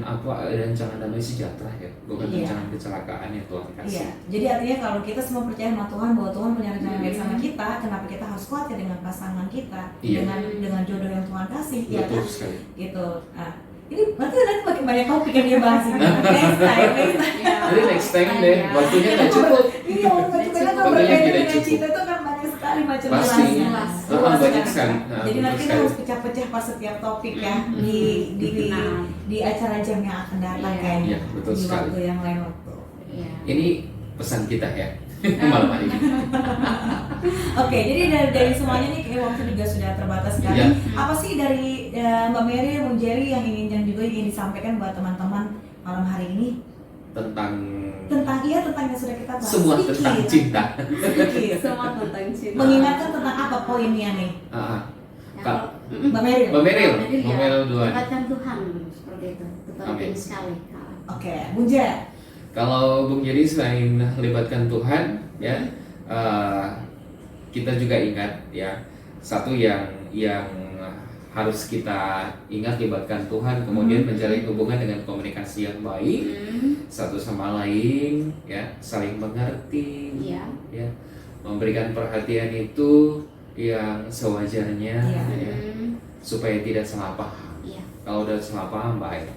damai sejahtera ya, bukan Iya. rancangan kecelakaan yang Tuhan kasih. Iya. Jadi artinya kalau kita semua percaya sama Tuhan bahwa Tuhan punya rencana baik sama kita, kenapa kita harus khawatir dengan pasangan kita, Iya. dengan jodoh yang Tuhan kasih, ya Betul kan? sekali. Gitu. Nah, ini berarti nanti makin banyak topik yang dia bahas ini. Next time. Iya. Jadi next time deh, waktunya nggak cukup. Iya, waktu kita kalau Waktunya berkaitan tidak dengan cukup. cinta itu kan banyak sekali macam Pasti. Banyak sekali. Nah, Jadi betul nanti kita sekali. harus pecah-pecah pas setiap topik ya Benar. di acara jam yang akan datang Iya. kayaknya. Iya, betul di sekali. waktu yang lain waktu. Iya. Ini pesan kita ya malam hari ini. Oke, jadi dari semuanya nih kayak waktu juga sudah terbatas sekali. Iya. Apa sih dari Mbak Mary, Bung Jerry yang ingin disampaikan buat teman-teman malam hari ini Tentang tentang yang sudah kita bahas? semua Sedikit. tentang cinta. Sedikit. Semua tentang cinta. Mengingatkan tentang apa poinnya nih, Ah, Ya, Kak. Mbak Mary? Mbak Meryl, Jadi Mbak ya, Meryl duluan. libatkan Tuhan seperti itu penting Amin. sekali. Oke, Bung Jer. Kalau Bung Jerry selain libatkan Tuhan, ya kita juga ingat ya satu yang harus kita ingat, libatkan Tuhan, kemudian menjalin hubungan dengan komunikasi yang baik satu sama lain, ya saling mengerti, Iya. ya memberikan perhatian itu yang sewajarnya, Iya. ya, supaya tidak salah paham. Iya. Kalau udah salah paham bahaya.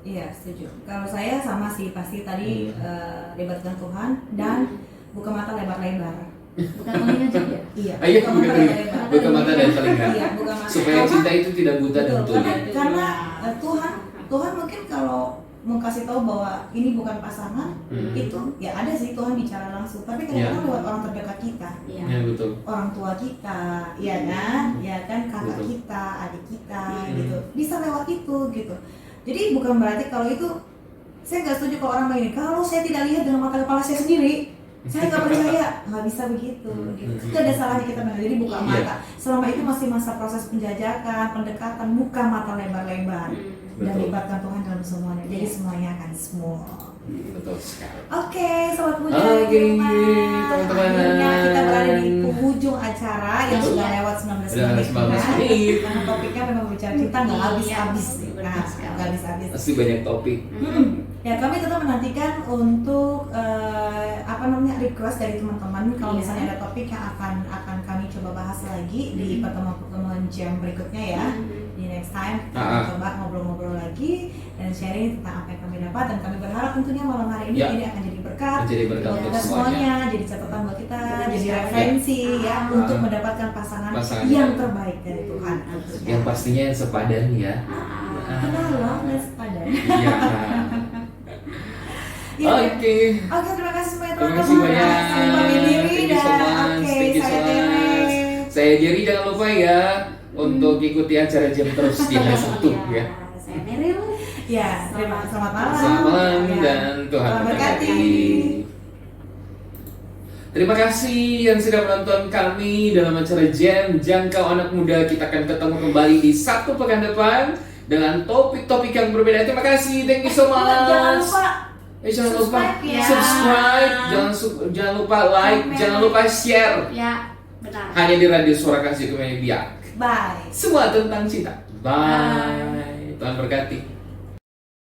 Iya, setuju. Kalau saya sama sih, pasti tadi libatkan Tuhan dan buka mata lebar-lebar. Bukan telinga juga. Iya. Ayo buka buka mata telinga, lebar-lebar. buka mata dan telinga, Iya, buka mata. supaya Karena- cinta itu tidak buta dan betul, tuli. karena Tuhan mungkin kalau mau kasih tahu bahwa ini bukan pasangan, itu ya ada sih Tuhan bicara langsung. Tapi kadang-kadang lewat orang terdekat kita, Iya. Ya betul. orang tua kita, ya kan, kakak Betul. kita, adik kita, gitu. Bisa lewat itu, gitu. Jadi bukan berarti kalau itu, saya nggak setuju kalau orang begini. Kalau saya tidak lihat dengan mata kepala saya sendiri, saya nggak percaya, nggak bisa begitu. Gitu. Itu ada salahnya kita benar. Jadi buka Iya. mata. Selama itu masih masa proses penjajakan, pendekatan, buka mata lebar-lebar dan Betul. libatkan Tuhan dalam semuanya. Jadi Iya. semuanya akan smooth. Betul sekali. Oke, sobat muda Oke, di rumah. teman-teman. Akhirnya kita berada di penghujung acara yang sudah Iya. lewat 19 Udah menit. 19 kan? menit. Karena topiknya memang bicara cinta nggak habis-habis. Iya, Nah, benar sekali. nggak habis-habis. Pasti banyak topik. Ya, kami tetap menantikan untuk apa namanya request dari teman-teman kalau Iya. misalnya ada topik yang akan kami coba bahas lagi di pertemuan-pertemuan jam berikutnya ya. Di next time kita coba ngobrol-ngobrol lagi dan sharing tentang apa yang kami dapat, dan kami berharap tentunya malam hari ini Ya. ini akan jadi berkat Menjadi berkat buat untuk kita semuanya. semuanya, jadi catatan buat kita, Betul jadi sekali. referensi ya untuk Ah. mendapatkan pasangan Pasangan yang yang- terbaik dari Tuhan tentunya. Yang pastinya yang sepadan ya. Kenal loh, dan sepadan. Iya. Ya, Oke. Oke, terima kasih semuanya Terima teman-teman. kasih banyak. Saya pamit diri Thank you so dan much. oke, Thank you so saya Tere. much. Saya Jerry, jangan lupa ya untuk ikuti acara jam terus di hari Sabtu ya. Saya Meryl. Ya, selamat malam. Selamat malam Ya. dan Tuhan Tuhan memberkati. berkati. Terima kasih yang sudah menonton kami dalam acara Jam Jangkau Anak Muda. Kita akan ketemu kembali di Sabtu pekan depan dengan topik-topik yang berbeda. Terima kasih, thank you so much. Jangan lupa Jangan lupa subscribe ya. subscribe, jangan lupa like, Comment. jangan lupa share. Ya, benar. Hanya di Radio Suara Kasih Kemedia. bye. Semua tentang cinta. Bye. Tuhan berkati.